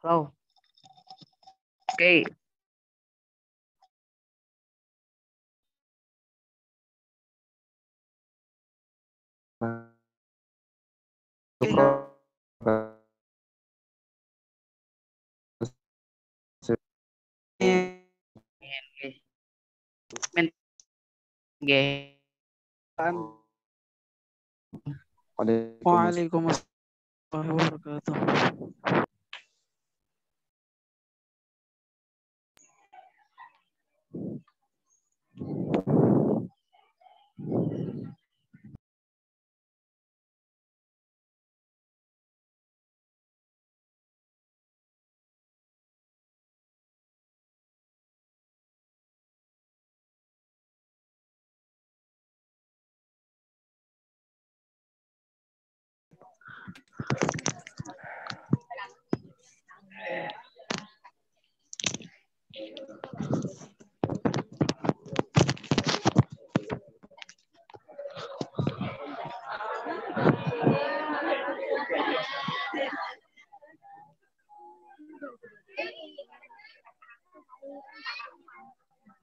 Halo. Oke. Waalaikumsalam warahmatullahi wabarakatuh.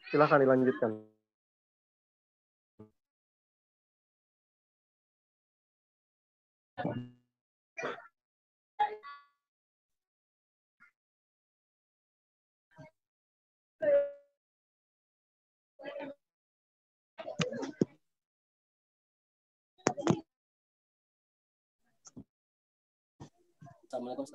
Silakan dilanjutkan. Assalamualaikum.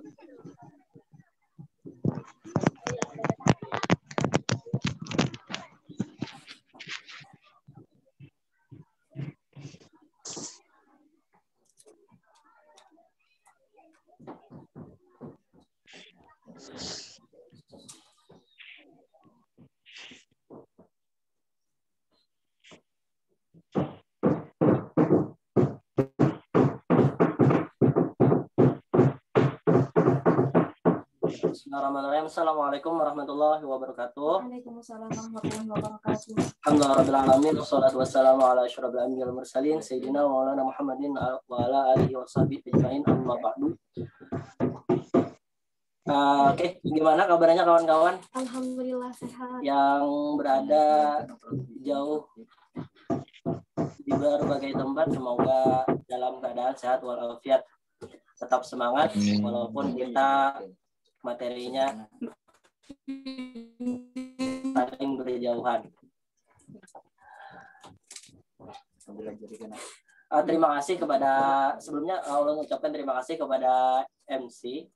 Bismillahirrahmanirrahim. Assalamualaikum warahmatullahi wabarakatuh. Waalaikumsalam warahmatullahi wabarakatuh. Alhamdulillahirrahmanirrahim. Wassalatu wassalamu ala asyrofil anbiya'i wal mursalin sayyidina wa maulana Muhammadin wa ala alihi wa sahbihi ajmain, amma ba'du. Oke, gimana kabarnya kawan-kawan? Alhamdulillah sehat. Yang berada jauh di berbagai tempat, semoga dalam keadaan sehat walafiat. Tetap semangat walaupun kita materinya saling berjauhan. Terima kasih kepada, sebelumnya ulun ucapkan terima kasih kepada MC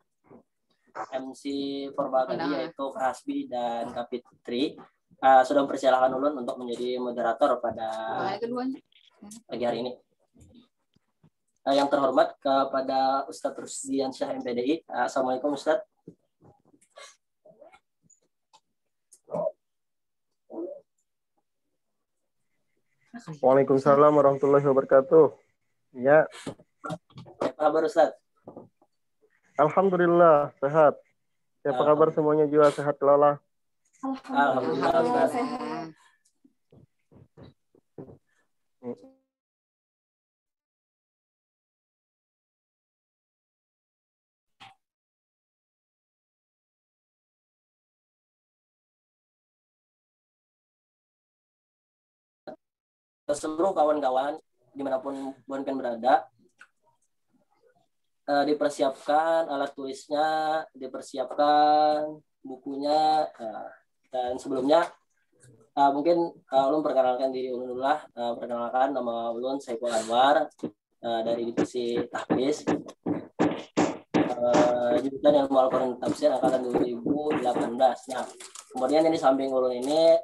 formal tadi, yaitu Kak Hasbi dan Kak Fitri, sudah mempersilahkan ulun untuk menjadi moderator pada pagi hari ini. Yang terhormat kepada Ustadz Rusdian Syah MPDI. Assalamualaikum Ustadz. Waalaikumsalam warahmatullahi wabarakatuh. Ya. Apa kabar Ustaz? Alhamdulillah sehat. Apa kabar semuanya juga sehat Lala? Alhamdulillah sehat. Seluruh kawan-kawan dimanapun bukan berada, dipersiapkan alat tulisnya, dipersiapkan bukunya, dan sebelumnya mungkin ulun perkenalkan diri ulun dulu lah. Perkenalkan, nama ulun Saiful Anwar, dari divisi tahfiz, jurusan Ilmu Al-Quran Tafsir angkatan 2018. Nah, kemudian ini samping ulun ini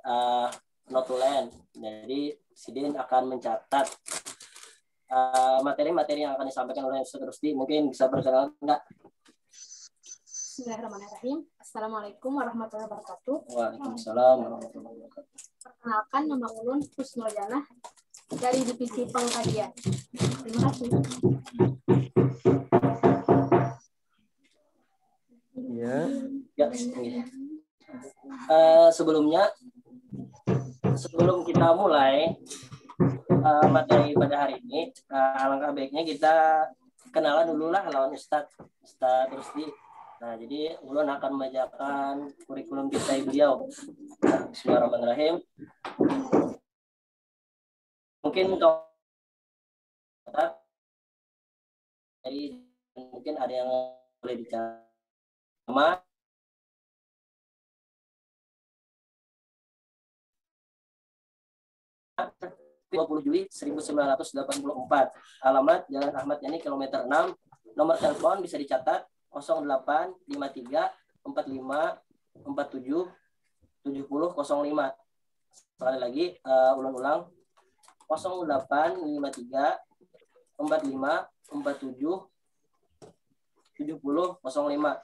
notulen, jadi Sidin akan mencatat materi-materi yang akan disampaikan oleh Ustaz Rusdi. Mungkin bisa perkenalan enggak? Bismillahirrahmanirrahim. Assalamualaikum warahmatullahi wabarakatuh. Waalaikumsalam warahmatullahi wabarakatuh. Perkenalkan, nama ulun Husnul Janah dari divisi pengkajian. Terima kasih. Ya. Sebelum kita mulai materi pada hari ini, alangkah baiknya kita kenalan dulu lah lawan Ustadz Rusdi. Nah, jadi ulun akan membacakan kurikulum vitae beliau. Nah, bismillahirrahmanirrahim. Mungkin kalau jadi mungkin ada yang boleh bicara. Sama 20 Juli 1984. Alamat Jalan Ahmad Yani kilometer 6. Nomor telepon bisa dicatat 0853 45 47 70 05. Sekali lagi ulang-ulang 0853 45 47 70 05.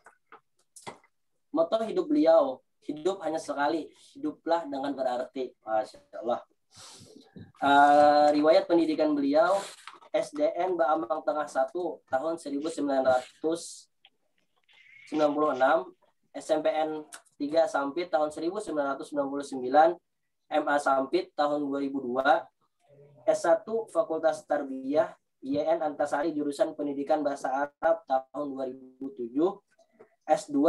Moto hidup beliau, hidup hanya sekali, hiduplah dengan berarti. Masya Allah. Riwayat pendidikan beliau, SDN Baambang Tengah 1 tahun 1996, SMPN 3 Sampit tahun 1999, MA Sampit tahun 2002, S1 Fakultas Tarbiyah IAIN Antasari jurusan Pendidikan Bahasa Arab tahun 2007, S2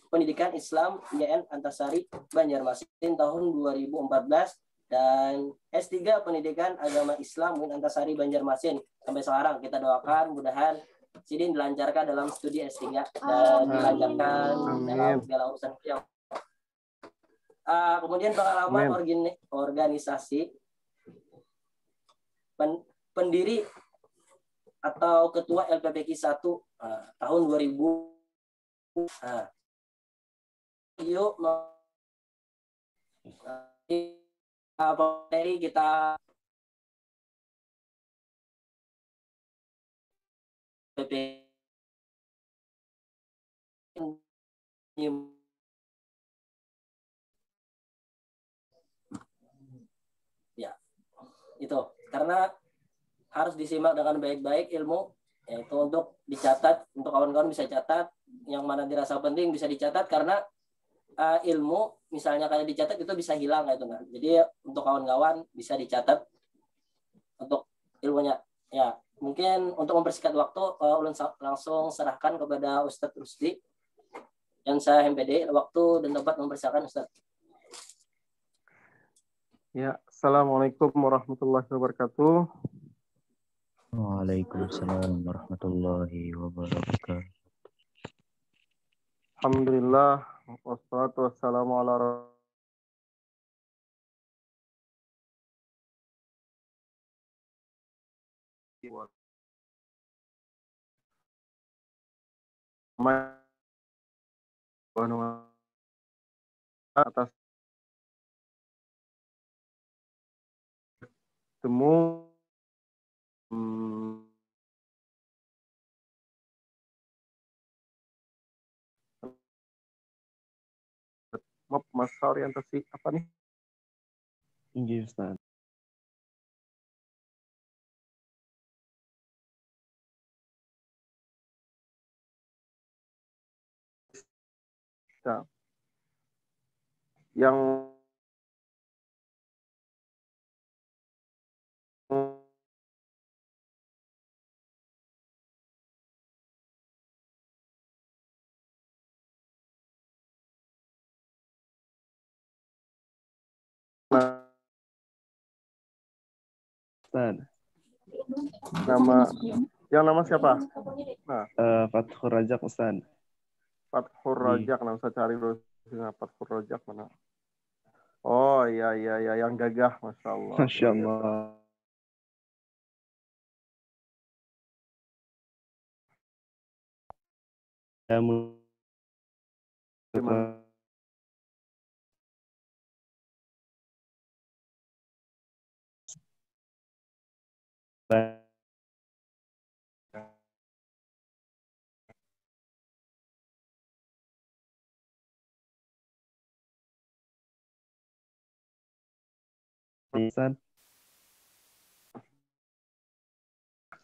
Pendidikan Islam IAIN Antasari Banjarmasin tahun 2014, dan S3 Pendidikan Agama Islam UIN Antasari Banjarmasin. Sampai sekarang kita doakan mudahan Sidin dilancarkan dalam studi S3 dan dilancarkan dalam segala urusan beliau. Kemudian pengalaman organisasi pendiri atau ketua LPPQ 1 tahun 2000. Yuk materi kita ya itu karena harus disimak dengan baik-baik ilmu, yaitu untuk dicatat, untuk kawan-kawan bisa catat yang mana dirasa penting bisa dicatat karena ilmu misalnya kayak dicatat itu bisa hilang gitu kan. Jadi untuk kawan-kawan bisa dicatat untuk ilmunya. Ya, mungkin untuk mempersingkat waktu ulun langsung serahkan kepada Ustadz Rusdi yang saya MPD waktu dan tempat mempersilakan Ustadz. Ya, Assalamualaikum warahmatullahi wabarakatuh. Waalaikumsalam warahmatullahi wabarakatuh. Alhamdulillah, wassalatu wassalamu ala atas temu masa orientasi apa nih? Iya, Ustaz. Nah, yang Ustaz. Nama siapa? Nah, Fathur Rajak, Ustaz. Fathur Rajak, nah saya cari dulu Fathur Rajak mana? Oh iya yang gagah, Masya Allah. Masya Allah.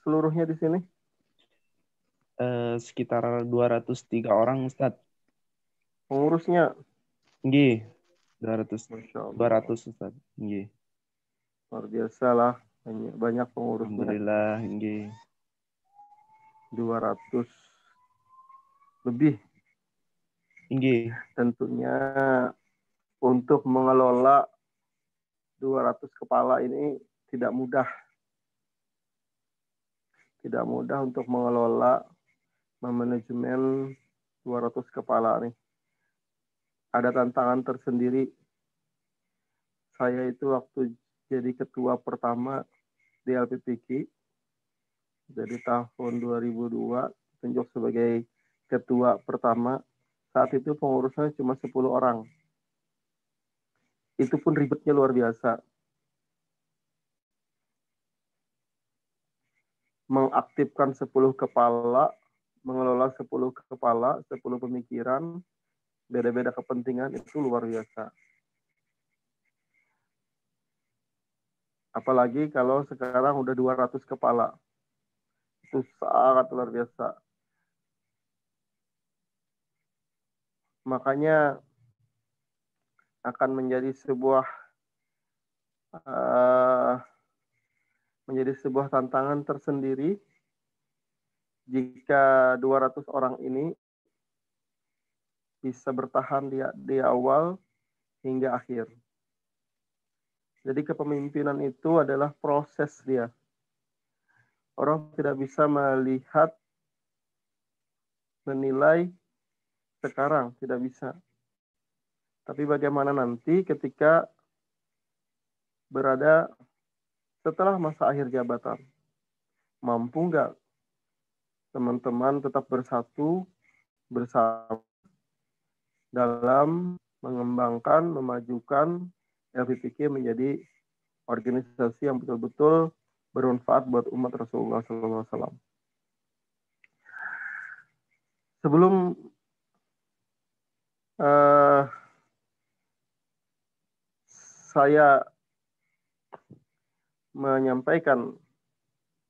Seluruhnya di sini? Sekitar 203 orang, Ustaz. Pengurusnya? Nggih, 200 Ustaz. Nggih. Luar biasa lah, banyak pengurusnya. Alhamdulillah, nggih. 200 lebih. Tentunya untuk mengelola 200 kepala ini tidak mudah. Tidak mudah untuk mengelola, memanajemen 200 kepala nih. Ada tantangan tersendiri. Saya itu waktu jadi ketua pertama di LPPK, jadi tahun 2002, tunjuk sebagai ketua pertama. Saat itu pengurusnya cuma 10 orang. Itu pun ribetnya luar biasa. Mengaktifkan 10 kepala, mengelola 10 kepala, 10 pemikiran, beda-beda kepentingan, itu luar biasa. Apalagi kalau sekarang udah 200 kepala. Itu sangat luar biasa. Makanya akan menjadi sebuah tantangan tersendiri jika 200 orang ini bisa bertahan di awal hingga akhir. Jadi kepemimpinan itu adalah proses dia. Orang tidak bisa melihat, menilai sekarang, tidak bisa. Tapi bagaimana nanti ketika berada setelah masa akhir jabatan? Mampu nggak teman-teman tetap bersatu, bersama dalam mengembangkan, memajukan LPPK menjadi organisasi yang betul-betul bermanfaat buat umat Rasulullah SAW. Sebelum saya menyampaikan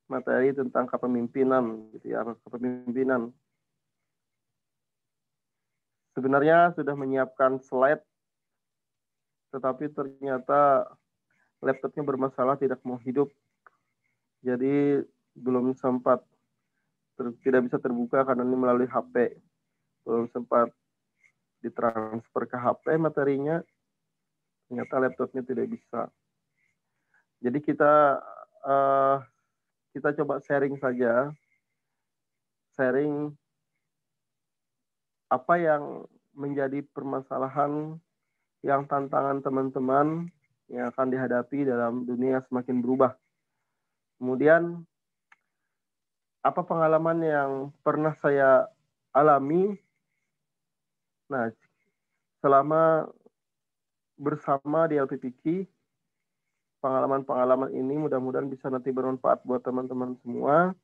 materi tentang kepemimpinan, gitu ya, kepemimpinan. Sebenarnya sudah menyiapkan slide, tetapi ternyata laptopnya bermasalah, tidak mau hidup. Jadi belum sempat, tidak bisa terbuka karena ini melalui HP. Belum sempat ditransfer ke HP materinya, ternyata laptopnya tidak bisa. Jadi kita coba sharing saja, sharing apa yang menjadi permasalahan, yang tantangan teman-teman yang akan dihadapi dalam dunia semakin berubah. Kemudian, apa pengalaman yang pernah saya alami? Nah, selama bersama di LPPK, pengalaman-pengalaman ini mudah-mudahan bisa nanti bermanfaat buat teman-teman semua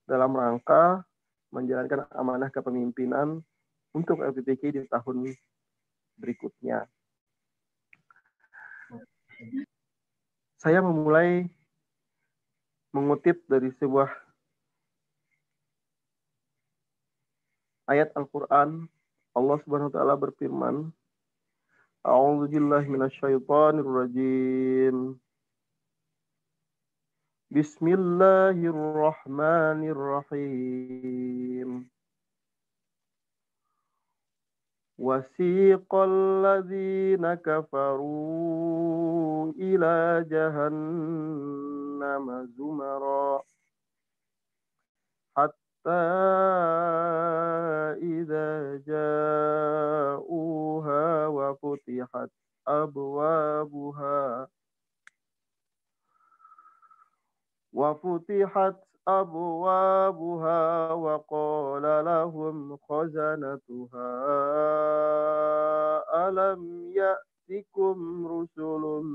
dalam rangka menjalankan amanah kepemimpinan untuk LPPK di tahun berikutnya. Saya memulai mengutip dari sebuah ayat Al-Quran. Allah Subhanahu wa taala berfirman, A'udzubillahi minasyaitonirrajim. Bismillahirrahmanirrahim. Wasiqal ladzina kafaru ila jahannam zumara hatta idza ja'uha wa futihat abwabuha wa qala lahum khazanatuha alam ya'tikum rusulun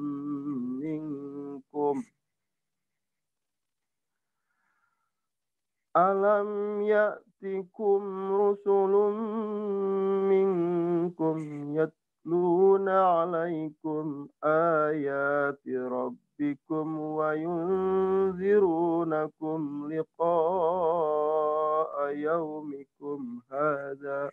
minkum yatluna 'alaikum ayati rabbikum wa yunzirunakum liqa'a yaumikum hadza.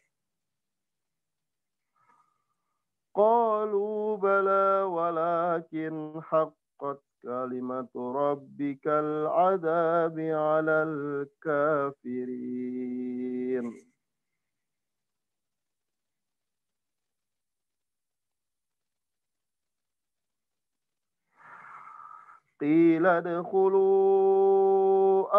Qalu bala walakin haqqat kalimatu rabbikal 'adzabi 'alal kafirin. قيل ادخلوا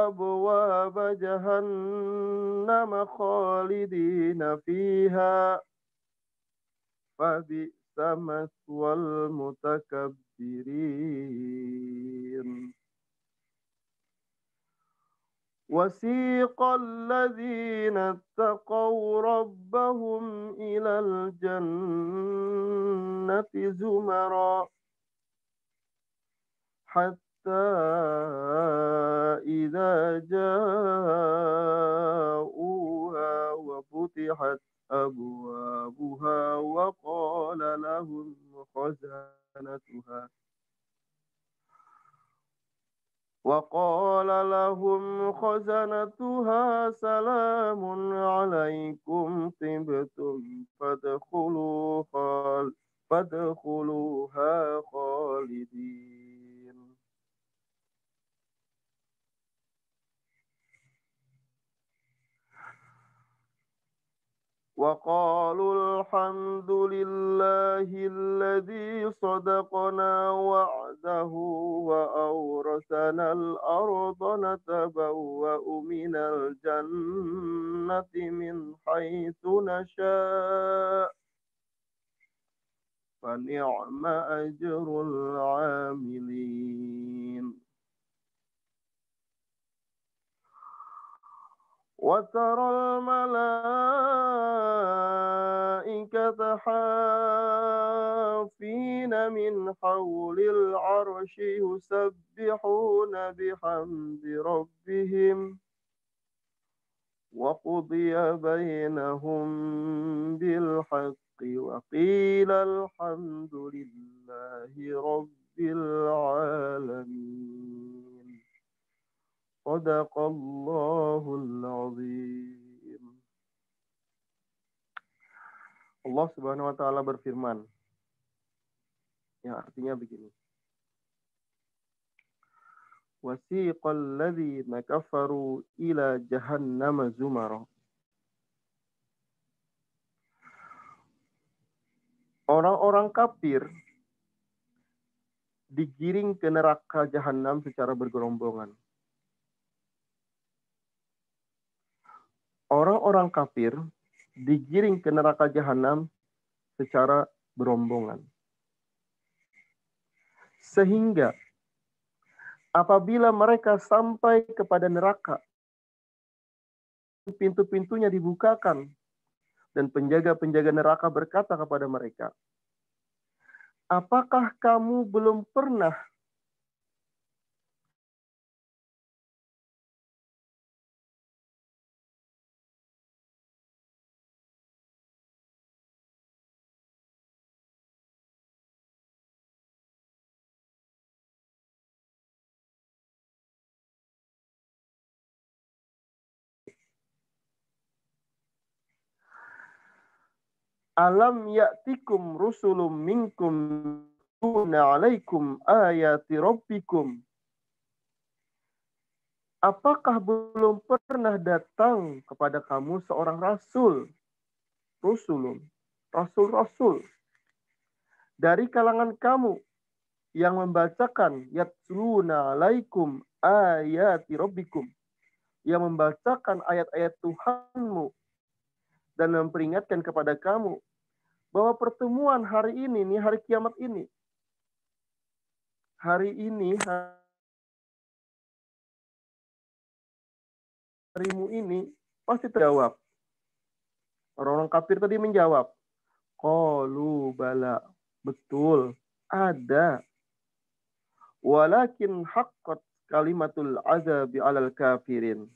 أبواب جهنم خالدين فيها فبئس مثوى المتكبرين وسيق الذين اتقوا ربهم إلى الجنة زمرا حتى إذا جاءوها وفتحت أبوابها وقال لهم خزنتها سلام عليكم طبتم فادخلوها خالدين وقالوا الحمد لله الذي صدقنا وعده وأورثنا الأرض نتبوأ من الجنة من حيث نشاء فنعم أجر العاملين وترى الملائكة حافين من حول العرش يسبحون بحمد ربهم وقضي بينهم بالحق وقيل الحمد لله رب العالمين Sadaqallahul azim. Allah Subhanahu wa taala berfirman yang artinya begini. Wasiqal ladzina kafaru ila jahannam zumara. Orang-orang kafir digiring ke neraka jahanam secara bergerombongan. Orang-orang kafir digiring ke neraka jahanam secara berombongan. Sehingga apabila mereka sampai kepada neraka, pintu-pintunya dibukakan dan penjaga-penjaga neraka berkata kepada mereka, apakah kamu belum pernah alam ya'tikum rusulun minkum tuna alaikum ayati rabbikum. Apakah belum pernah datang kepada kamu seorang rasul, rasul dari kalangan kamu yang membacakan yatluna alaikum ayati rabbikum, yang membacakan ayat-ayat Tuhanmu dan memperingatkan kepada kamu bahwa pertemuan hari ini, hari kiamat ini, harimu ini pasti terjawab. Orang-orang kafir tadi menjawab, qalu bala, betul, ada. Walakin haqqat kalimatul azabi alal kafirin.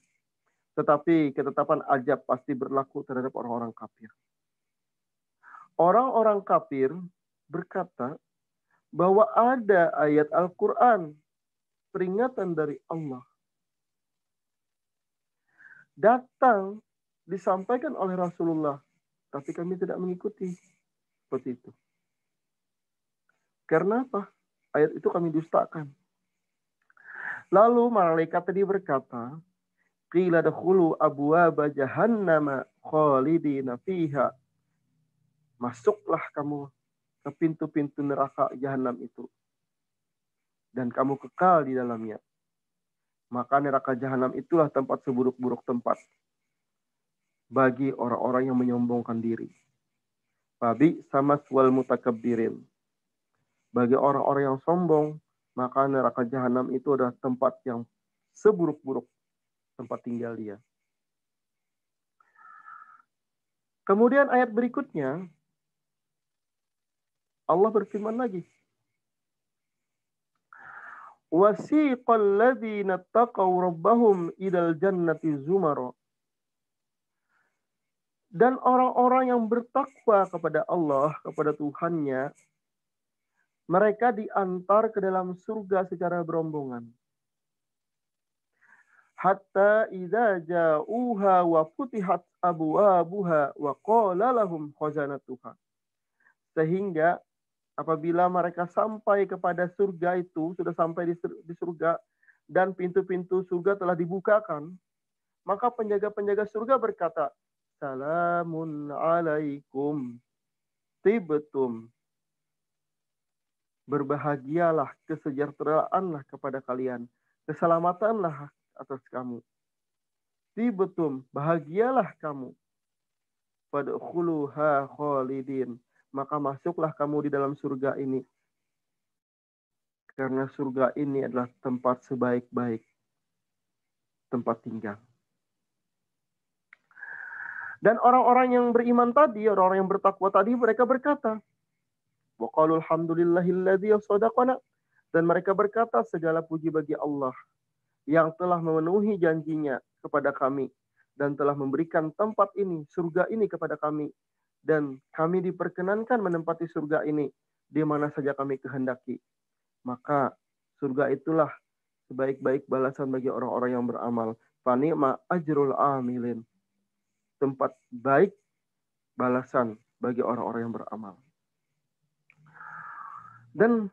Tetapi ketetapan azab pasti berlaku terhadap orang-orang kafir. Orang-orang kafir berkata bahwa ada ayat Al-Quran, peringatan dari Allah, datang disampaikan oleh Rasulullah, tapi kami tidak mengikuti. Seperti itu. Karena apa? Ayat itu kami dustakan. Lalu malaikat tadi berkata, qila dakhulu abwaaba jahannama khalidina fiha. Masuklah kamu ke pintu-pintu neraka jahanam itu. dan kamu kekal di dalamnya. Maka neraka jahanam itulah tempat seburuk-buruk tempat bagi orang-orang yang menyombongkan diri. Babi sama swal mutakabbirin. Bagi orang-orang yang sombong, maka neraka jahanam itu adalah tempat yang seburuk-buruk tempat tinggal dia. Kemudian ayat berikutnya, Allah berfirman lagi. Wasiqal ladzina taqaw rabbahum ilal jannati zumara. Dan orang-orang yang bertakwa kepada Allah, kepada Tuhannya, mereka diantar ke dalam surga secara berombongan. Hatta idza ja'uha wa futihat abwabuha wa qala lahum khazanatuha. Sehingga apabila mereka sampai kepada surga itu, sudah sampai di surga, dan pintu-pintu surga telah dibukakan, maka penjaga-penjaga surga berkata, Salamun alaikum, tibtum. Berbahagialah, kesejahteraanlah kepada kalian, keselamatanlah atas kamu. Tibtum, bahagialah kamu. Fadkhuluha khalidin. Maka masuklah kamu di dalam surga ini. Karena surga ini adalah tempat sebaik-baik tempat tinggal. Dan orang-orang yang beriman tadi, orang-orang yang bertakwa tadi, mereka berkata, wa qalu alhamdulillahilladzi sadaqana. Dan mereka berkata, segala puji bagi Allah yang telah memenuhi janjinya kepada kami dan telah memberikan tempat ini, surga ini kepada kami, dan kami diperkenankan menempati surga ini di mana saja kami kehendaki. Maka surga itulah sebaik-baik balasan bagi orang-orang yang beramal. Fa ni'ma ajrul amilin. Tempat baik balasan bagi orang-orang yang beramal. Dan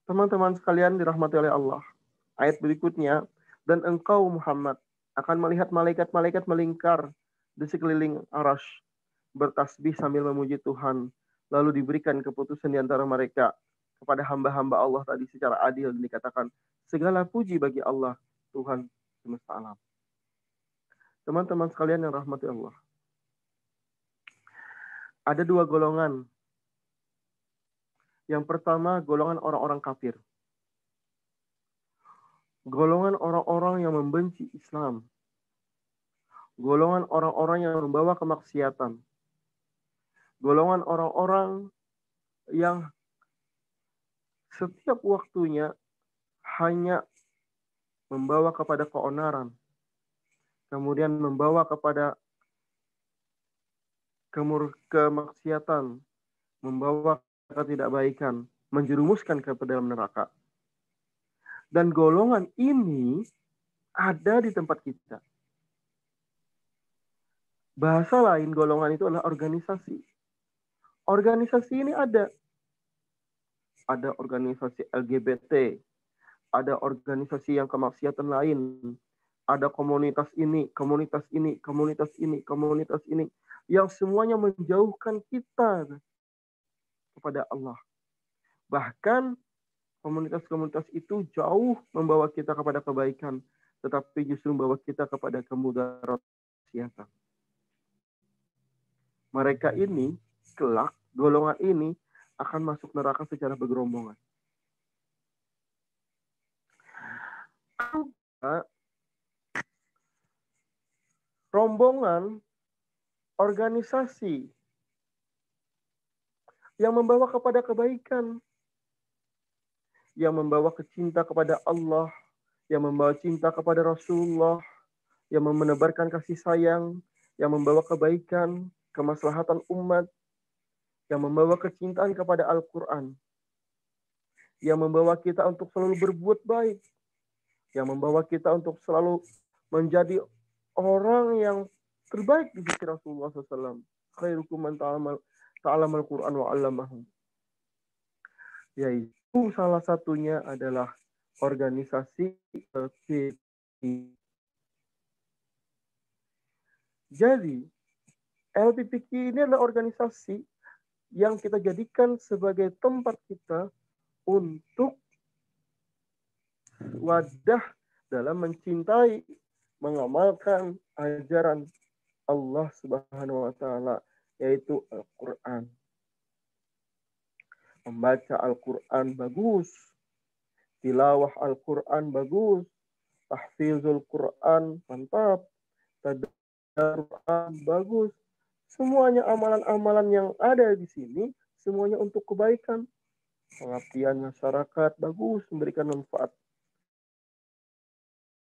teman-teman sekalian dirahmati oleh Allah, ayat berikutnya, dan engkau Muhammad akan melihat malaikat-malaikat melingkar di sekeliling arasy, bertasbih sambil memuji Tuhan, lalu diberikan keputusan di antara mereka kepada hamba-hamba Allah tadi secara adil, dan dikatakan, segala puji bagi Allah, Tuhan semesta alam. Teman-teman sekalian yang rahmati Allah, ada dua golongan. Yang pertama, golongan orang-orang kafir. Golongan orang-orang yang membenci Islam. Golongan orang-orang yang membawa kemaksiatan. Golongan orang-orang yang setiap waktunya hanya membawa kepada keonaran. Kemudian membawa kepada kemaksiatan, membawa ketidakbaikan, menjerumuskan ke dalam neraka. Dan golongan ini ada di tempat kita. Bahasa lain golongan itu adalah organisasi. Organisasi ini ada. Ada organisasi LGBT, ada organisasi yang kemaksiatan lain, ada komunitas ini, komunitas ini, komunitas ini, komunitas ini, yang semuanya menjauhkan kita kepada Allah. Bahkan komunitas-komunitas itu jauh membawa kita kepada kebaikan, tetapi justru membawa kita kepada kemudaratan. Mereka ini, kelak, golongan ini akan masuk neraka secara bergerombongan. Rombongan organisasi yang membawa kepada kebaikan, yang membawa kecinta kepada Allah, yang membawa cinta kepada Rasulullah, yang menebarkan kasih sayang, yang membawa kebaikan, kemaslahatan umat, yang membawa kecintaan kepada Al-Quran, yang membawa kita untuk selalu berbuat baik, yang membawa kita untuk selalu menjadi orang yang terbaik di sisi Rasulullah SAW. Khairukum man ta'allama al-Quran wa 'allamahu. Yaitu salah satunya adalah organisasi LPPQ. Jadi, LPPQ ini adalah organisasi yang kita jadikan sebagai tempat kita untuk wadah dalam mencintai, mengamalkan ajaran Allah Subhanahu wa taala, yaitu Al-Qur'an. Membaca Al-Qur'an bagus, tilawah Al-Qur'an bagus, tahfizul Qur'an mantap, tadarruan bagus. Semuanya amalan-amalan yang ada di sini semuanya untuk kebaikan. Pengabdian masyarakat bagus, memberikan manfaat.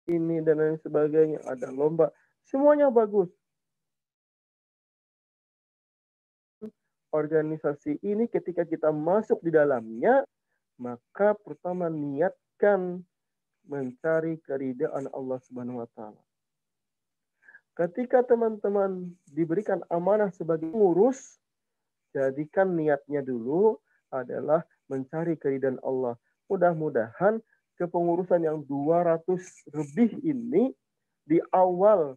Ini dan lain sebagainya, ada lomba, semuanya bagus. Organisasi ini ketika kita masuk di dalamnya, maka pertama niatkan mencari keridhaan Allah Subhanahu wa taala. Ketika teman-teman diberikan amanah sebagai pengurus, jadikan niatnya dulu adalah mencari keridhaan Allah. Mudah-mudahan kepengurusan yang 200 lebih ini di awal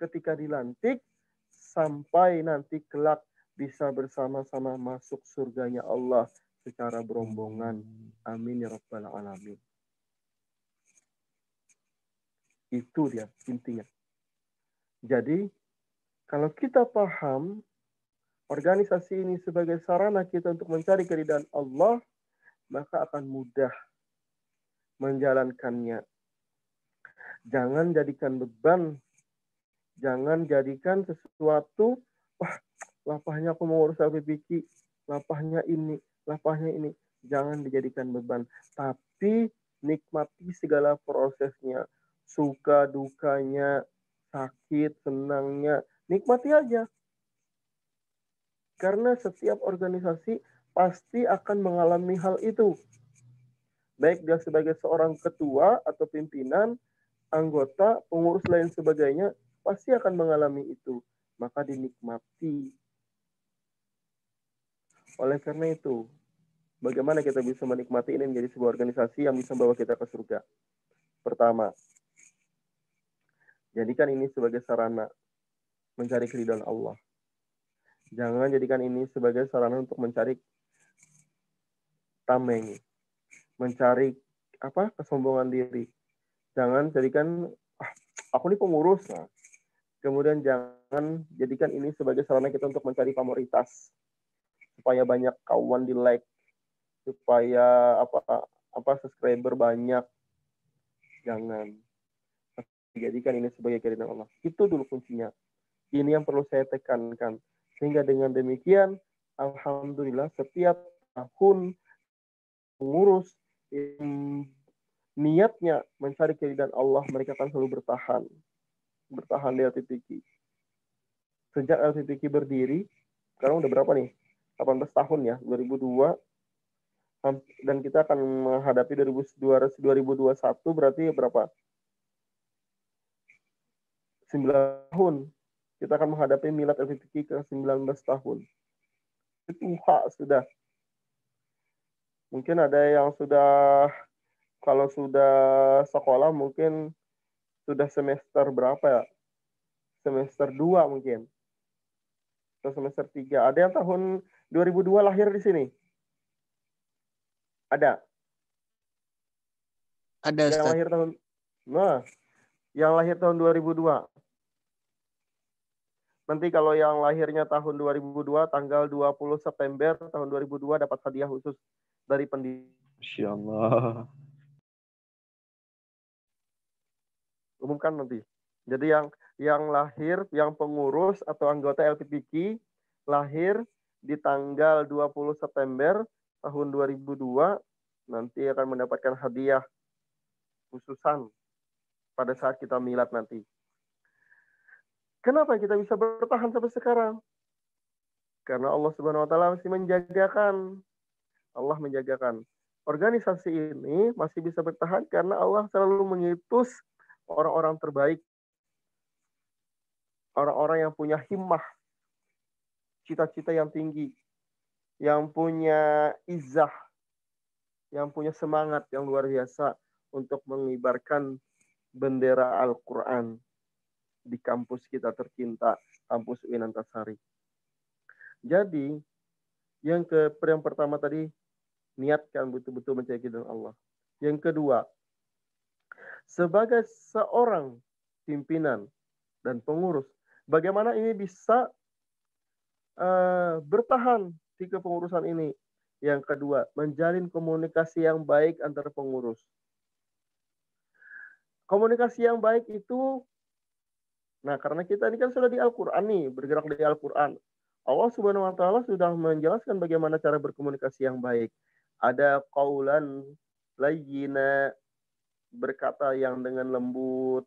ketika dilantik sampai nanti kelak bisa bersama-sama masuk surganya Allah secara berombongan. Amin ya rabbal alamin. Itu dia intinya. Jadi kalau kita paham organisasi ini sebagai sarana kita untuk mencari keridhaan Allah, maka akan mudah menjalankannya. Jangan jadikan beban, jangan jadikan sesuatu, wah, lapahnya aku mau urus LPPQ, lapahnya ini. Jangan dijadikan beban. Tapi nikmati segala prosesnya. Suka, dukanya, sakit, senangnya. Nikmati aja. Karena setiap organisasi pasti akan mengalami hal itu. Baik dia sebagai seorang ketua atau pimpinan, anggota, pengurus lain sebagainya, pasti akan mengalami itu. Maka dinikmati. Oleh karena itu, bagaimana kita bisa menikmati ini menjadi sebuah organisasi yang bisa membawa kita ke surga? Pertama, jadikan ini sebagai sarana mencari keridhaan Allah. Jangan jadikan ini sebagai sarana untuk mencari tameng, mencari kesombongan diri. Jangan jadikan aku ini pengurus. Nah, kemudian jangan jadikan ini sebagai sarana kita untuk mencari pamoritas. Supaya banyak kawan di like, supaya subscriber banyak. Jangan jadikan ini sebagai keridhaan Allah. Itu dulu kuncinya. Ini yang perlu saya tekankan. Sehingga dengan demikian, alhamdulillah setiap tahun pengurus niatnya mencari keridhaan Allah, mereka akan selalu bertahan di LPPQ. Sejak LPPQ berdiri, sekarang udah berapa nih? 18 tahun ya, 2002, dan kita akan menghadapi 2021, berarti berapa? 9 tahun. Kita akan menghadapi milad LPPQ ke 19 tahun. Itu sudah. Mungkin ada yang sudah, kalau sudah sekolah mungkin sudah semester berapa ya? Semester 2 mungkin. Atau semester 3. Ada yang tahun 2002 lahir di sini? Ada? Ada, Ustaz. Yang lahir tahun 2002. Nanti kalau yang lahirnya tahun 2002, tanggal 20 September tahun 2002 dapat hadiah khusus dari pendidik. Masya Allah. Umumkan nanti. Jadi yang lahir, yang pengurus atau anggota LPPQ lahir di tanggal 20 September tahun 2002 nanti akan mendapatkan hadiah khususan pada saat kita milad nanti. Kenapa kita bisa bertahan sampai sekarang? Karena Allah Subhanahu wa taala masih menjagakan. Allah menjagakan. Organisasi ini masih bisa bertahan karena Allah selalu mengutus orang-orang terbaik. Orang-orang yang punya himmah, cita-cita yang tinggi, yang punya izzah, yang punya semangat yang luar biasa untuk mengibarkan bendera Al-Quran di kampus kita tercinta, kampus UIN Antasari. Jadi, yang pertama tadi, niatkan betul-betul mencari keridhaan Allah. Yang kedua, sebagai seorang pimpinan dan pengurus, bagaimana ini bisa bertahan di kepengurusan ini. Yang kedua, menjalin komunikasi yang baik antar pengurus. Komunikasi yang baik itu, nah karena kita ini kan sudah di Al-Quran nih, bergerak di Al-Quran. Allah Subhanahu wa Ta'ala sudah menjelaskan bagaimana cara berkomunikasi yang baik. Ada qaulan layyina, berkata yang dengan lembut.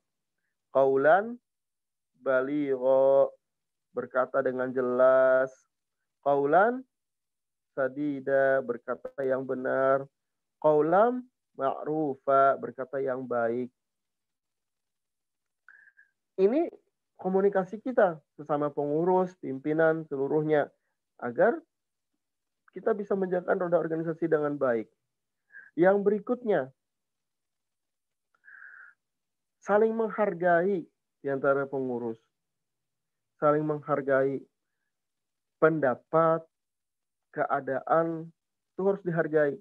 Qaulan baligha, berkata dengan jelas. Qaulan sadida, berkata yang benar. Qaulan ma'rufa, berkata yang baik. Ini komunikasi kita sesama pengurus, pimpinan, seluruhnya, agar kita bisa menjalankan roda organisasi dengan baik. Yang berikutnya, saling menghargai di antara pengurus. Saling menghargai pendapat, keadaan, itu harus dihargai.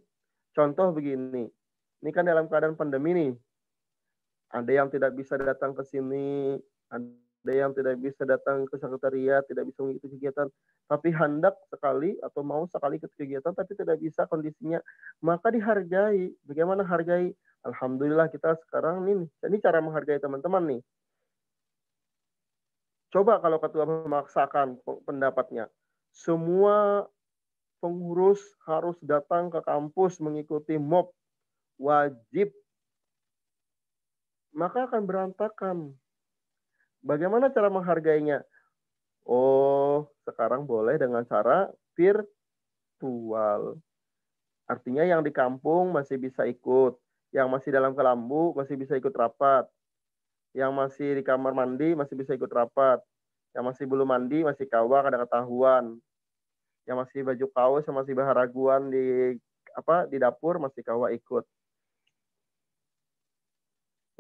Contoh begini, ini kan dalam keadaan pandemi nih, ada yang tidak bisa datang ke sini, ada yang tidak bisa datang ke sekretariat, tidak bisa mengikuti kegiatan, tapi hendak sekali atau mau sekali ke kegiatan, tapi tidak bisa kondisinya, maka dihargai. Bagaimana hargai? Alhamdulillah kita sekarang ini cara menghargai teman-teman nih. Coba kalau ketua memaksakan pendapatnya, semua pengurus harus datang ke kampus mengikuti MOB, wajib, maka akan berantakan. Bagaimana cara menghargainya? Oh, sekarang boleh dengan cara virtual. Artinya yang di kampung masih bisa ikut, yang masih dalam kelambu masih bisa ikut rapat, yang masih di kamar mandi masih bisa ikut rapat, yang masih belum mandi masih kawa kada ketahuan, yang masih baju kaos, yang masih baharaguan di dapur masih kawa ikut,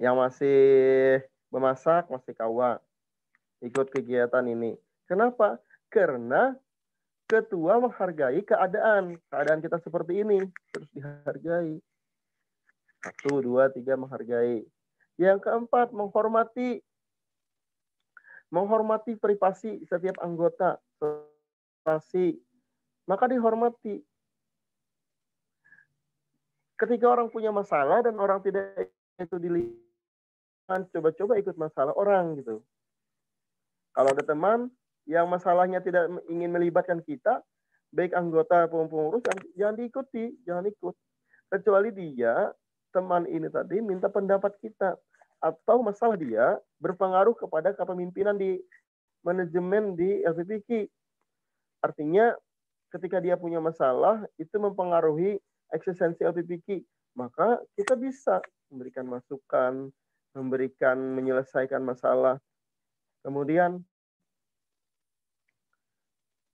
yang masih memasak masih kawa ikut kegiatan ini. Kenapa? Karena ketua menghargai keadaan kita seperti ini, terus dihargai. 1, 2, 3 menghargai. Yang keempat, menghormati privasi setiap anggota, maka dihormati. Ketika orang punya masalah dan orang tidak itu dilihat, coba-coba ikut masalah orang gitu. Kalau ada teman yang masalahnya tidak ingin melibatkan kita, baik anggota maupun pengurus, jangan diikuti, jangan ikut. Kecuali dia, teman ini tadi minta pendapat kita, atau masalah dia berpengaruh kepada kepemimpinan di manajemen di LPPK. Artinya ketika dia punya masalah, itu mempengaruhi eksistensi LPPK, maka kita bisa memberikan masukan, menyelesaikan masalah. Kemudian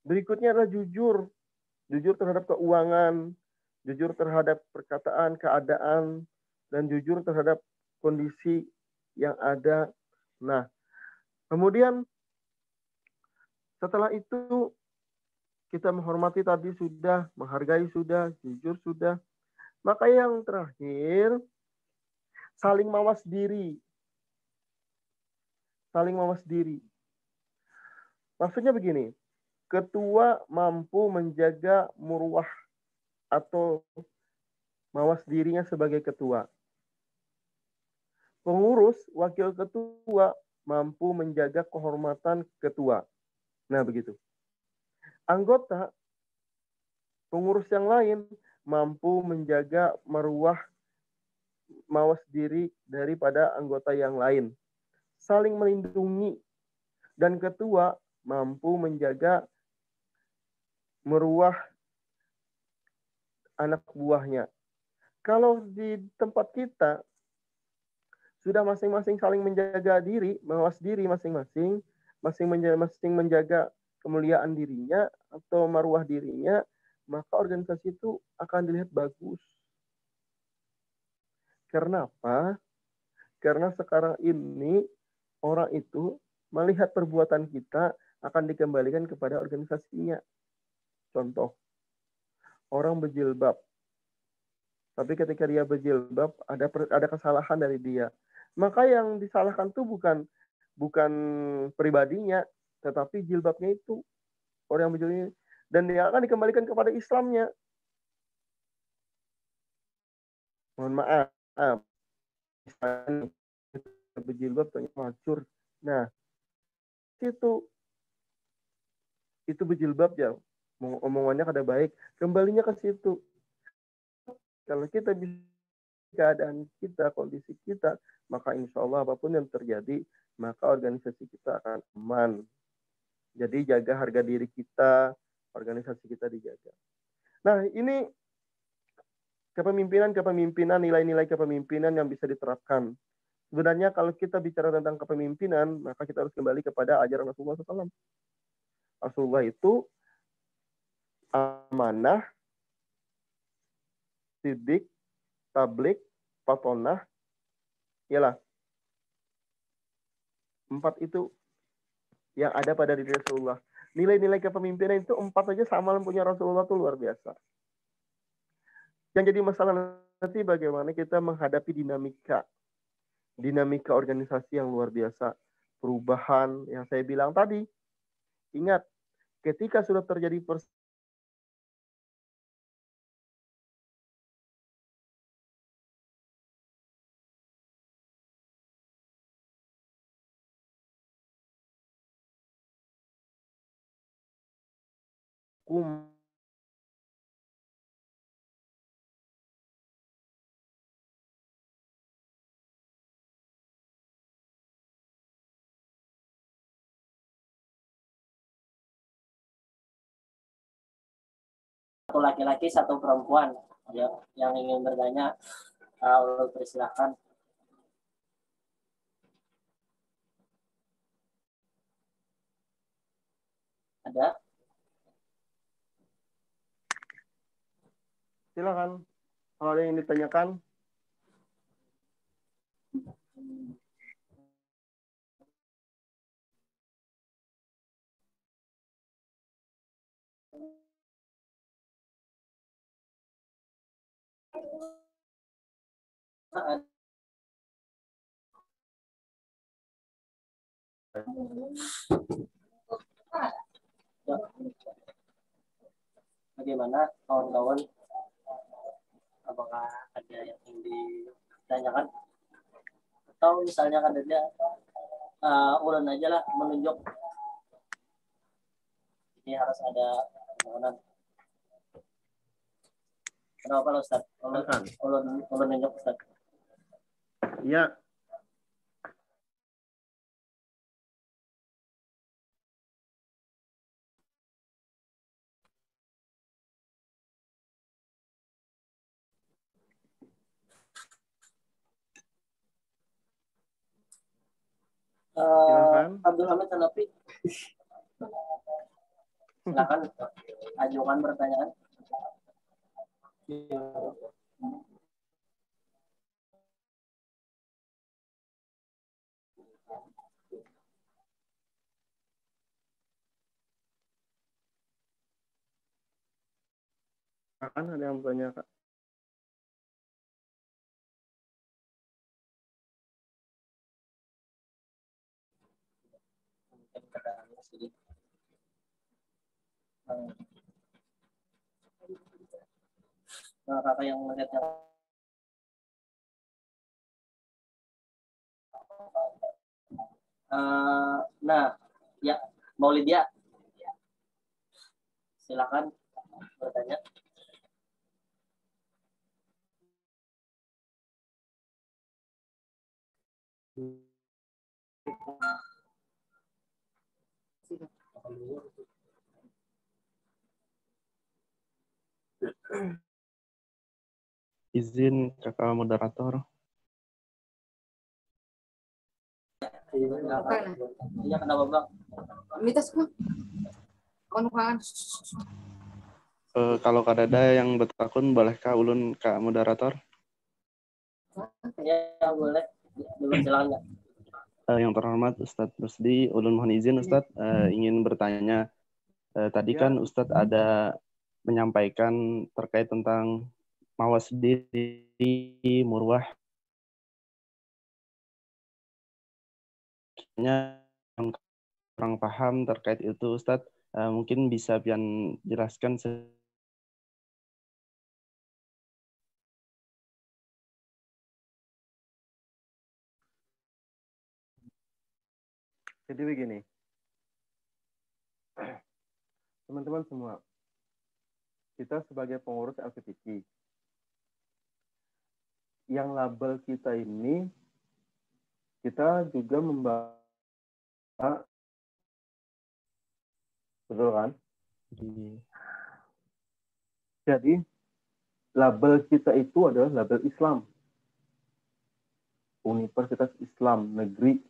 berikutnya adalah jujur terhadap keuangan, jujur terhadap perkataan, keadaan, dan jujur terhadap kondisi yang ada. Nah, kemudian setelah itu kita menghormati tadi sudah, menghargai sudah, jujur sudah. Maka yang terakhir, saling mawas diri. Saling mawas diri. Maksudnya begini, ketua mampu menjaga muruah atau mawas dirinya sebagai ketua. Pengurus, wakil ketua mampu menjaga kehormatan ketua. Nah, begitu. Anggota, pengurus yang lain mampu menjaga maruah, mawas diri daripada anggota yang lain. Saling melindungi. Dan ketua mampu menjaga meruah anak buahnya. Kalau di tempat kita sudah masing-masing saling menjaga diri, mawas diri masing-masing, masing-masing menjaga kemuliaan dirinya atau maruah dirinya, maka organisasi itu akan dilihat bagus. Karena apa? Karena sekarang ini orang itu melihat perbuatan kita akan dikembalikan kepada organisasinya. Contoh, orang berjilbab. Tapi ketika dia berjilbab, ada kesalahan dari dia. Maka yang disalahkan tuh bukan pribadinya, tetapi jilbabnya itu, orang yang berjilbab ini, dan dia akan dikembalikan kepada Islamnya. Mohon maaf, berjilbab ternyata mancur. Nah, itu berjilbab ya, omongannya kada baik, kembalinya ke situ. Kalau kita bisa keadaan kita, kondisi kita, maka insya Allah apapun yang terjadi, maka organisasi kita akan aman. Jadi jaga harga diri kita, organisasi kita dijaga. Nah, ini kepemimpinan, nilai-nilai kepemimpinan yang bisa diterapkan. Sebenarnya kalau kita bicara tentang kepemimpinan, maka kita harus kembali kepada ajaran Rasulullah SAW. Rasulullah itu amanah, sidik, tablik, fatonah, ialah 4 itu yang ada pada diri Rasulullah. Nilai-nilai kepemimpinan itu 4 saja sama punya Rasulullah itu luar biasa. Yang jadi masalah nanti bagaimana kita menghadapi dinamika organisasi yang luar biasa, perubahan yang saya bilang tadi. Ingat, ketika sudah terjadi Satu laki-laki, satu perempuan. Ya, yang ingin bertanya, persilahkan. Ada? Silakan. Kalau ada yang ditanyakan. Bagaimana kawan-kawan? Apakah ada yang ingin ditanyakan? Atau misalnya kan ada ulun aja lah menunjuk. Ini harus ada permohonan. Kenapa Ustaz? Ulun nunjuk Ustaz. Iya. Abdul Hamid Hanafi. Silakan ajukan pertanyaan. Akan ada yang bertanya, Kak. Kakak yang melihatnya. Nah, ya, Maulidia. Silakan bertanya. Izin kakak moderator. Iya, kenapa Bang? Kalau kadada yang bertakun, bolehkah ulun kak moderator? Ya, boleh. Silakan. Yang terhormat Ustadz Rusdi, ulun mohon izin Ustadz, ingin bertanya. Tadi kan Ustadz ada menyampaikan terkait tentang mawas diri, murwah, yang kurang paham terkait itu Ustadz, mungkin bisa Pian jelaskan. Jadi begini, teman-teman semua, kita sebagai pengurus LPPC, yang label kita ini, kita juga membawa, betul kan? Jadi, label kita itu adalah label Islam. Universitas Islam Negeri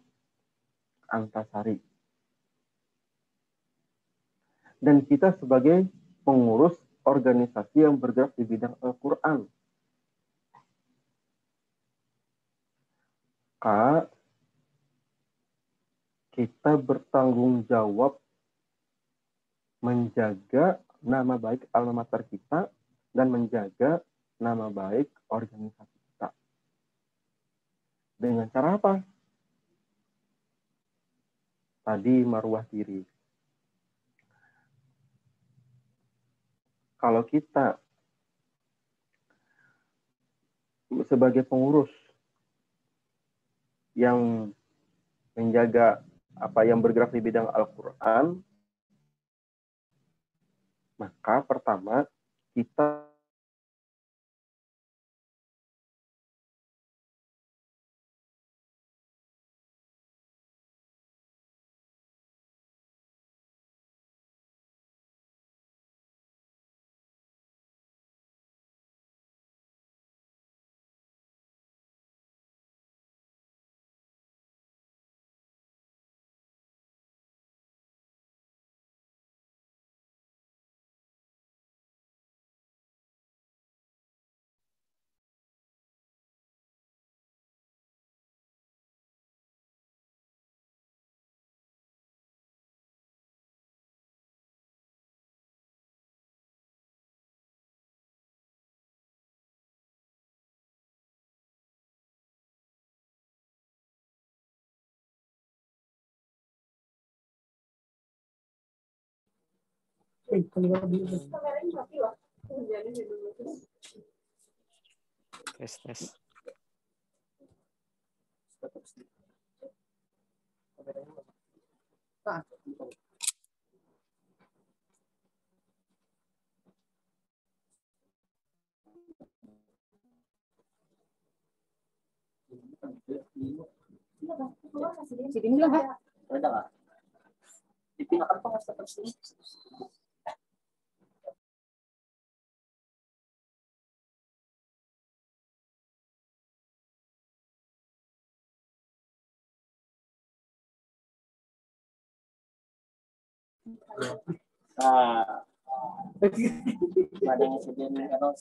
Antasari. Dan kita sebagai pengurus organisasi yang bergerak di bidang Al-Quran. Kita bertanggung jawab menjaga nama baik alma mater kita dan menjaga nama baik organisasi kita. Dengan cara apa? Tadi marwah diri. Kalau kita sebagai pengurus yang menjaga yang bergerak di bidang Al-Quran, maka pertama kita tes. Dipindahkan penguasa tersebut. Nah, ada yang sedang ada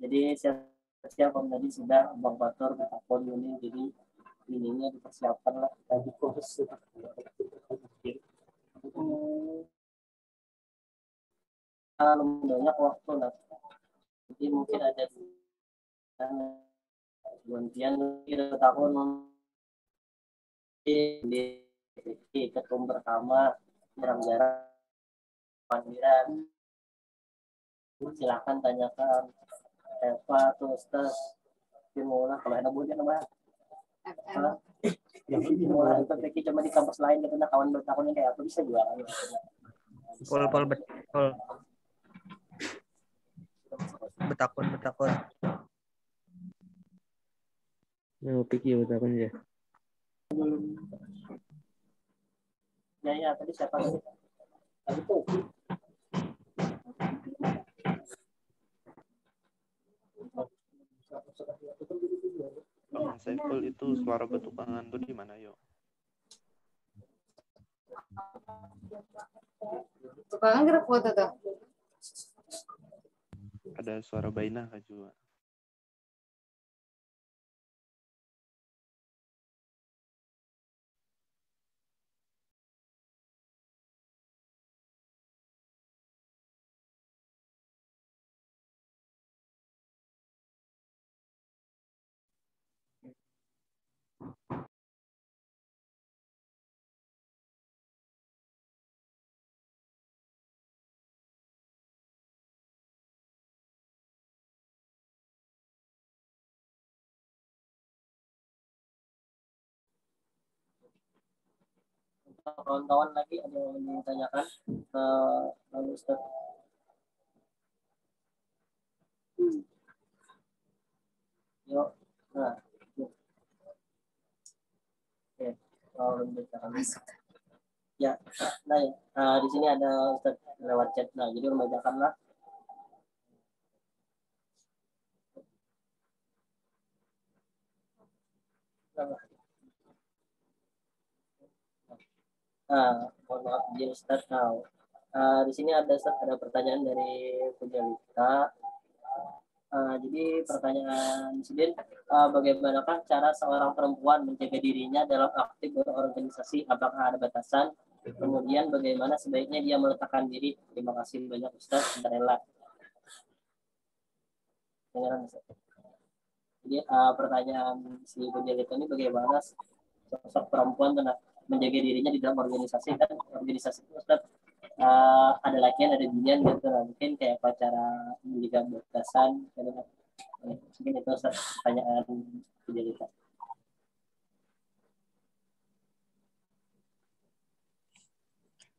jadi siap tadi sudah Bang Batur bertakon ini, jadi ininya dipersiapkan lah tadi kurs. Banyak waktu lah, jadi mungkin ada gantian kita tahun di ketum pertama jarang-jarang panggilan, silakan tanyakan Eva atau Ustaz dimulai kalau ada buatnya nama dimulai itu cuma di kampus lain gitu, kawan bertahunnya kayak aku bisa juga Pol betakun mau pikir betakun ya. Ya tadi siapa tadi tuh Bang Saiful, itu suara betukangan tuh di mana yo? Tukangan gerak foto tuh. Ada suara bainah kah juga? kawan-kawan lagi ada yang ingin ditanyakan lalu Ustaz. Yuk, nah, yuk. Oke, kalau masuk. Ya, nah, ya. Di sini ada Ustaz lewat chat. Nah, jadi membacakanlah. Mohon maaf izin Ustaz. Di sini ada pertanyaan dari Pujalita. Jadi pertanyaan Sidin, bagaimanakah cara seorang perempuan menjaga dirinya dalam aktif berorganisasi? Apakah ada batasan? Kemudian bagaimana sebaiknya dia meletakkan diri? Terima kasih banyak Ustaz. Rela. Jadi pertanyaan si Pujalita ini bagaimana sosok perempuan menjaga dirinya di dalam organisasi, kan organisasi itu Ustaz ada lakian ada binian gitu lah, mungkin kayak cara menjaga batasan mungkin itu Ustaz pertanyaan Pujalita.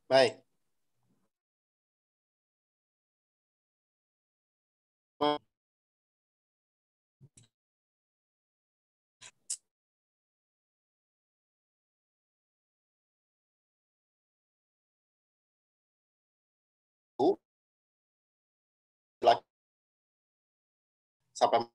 Baik. Sampai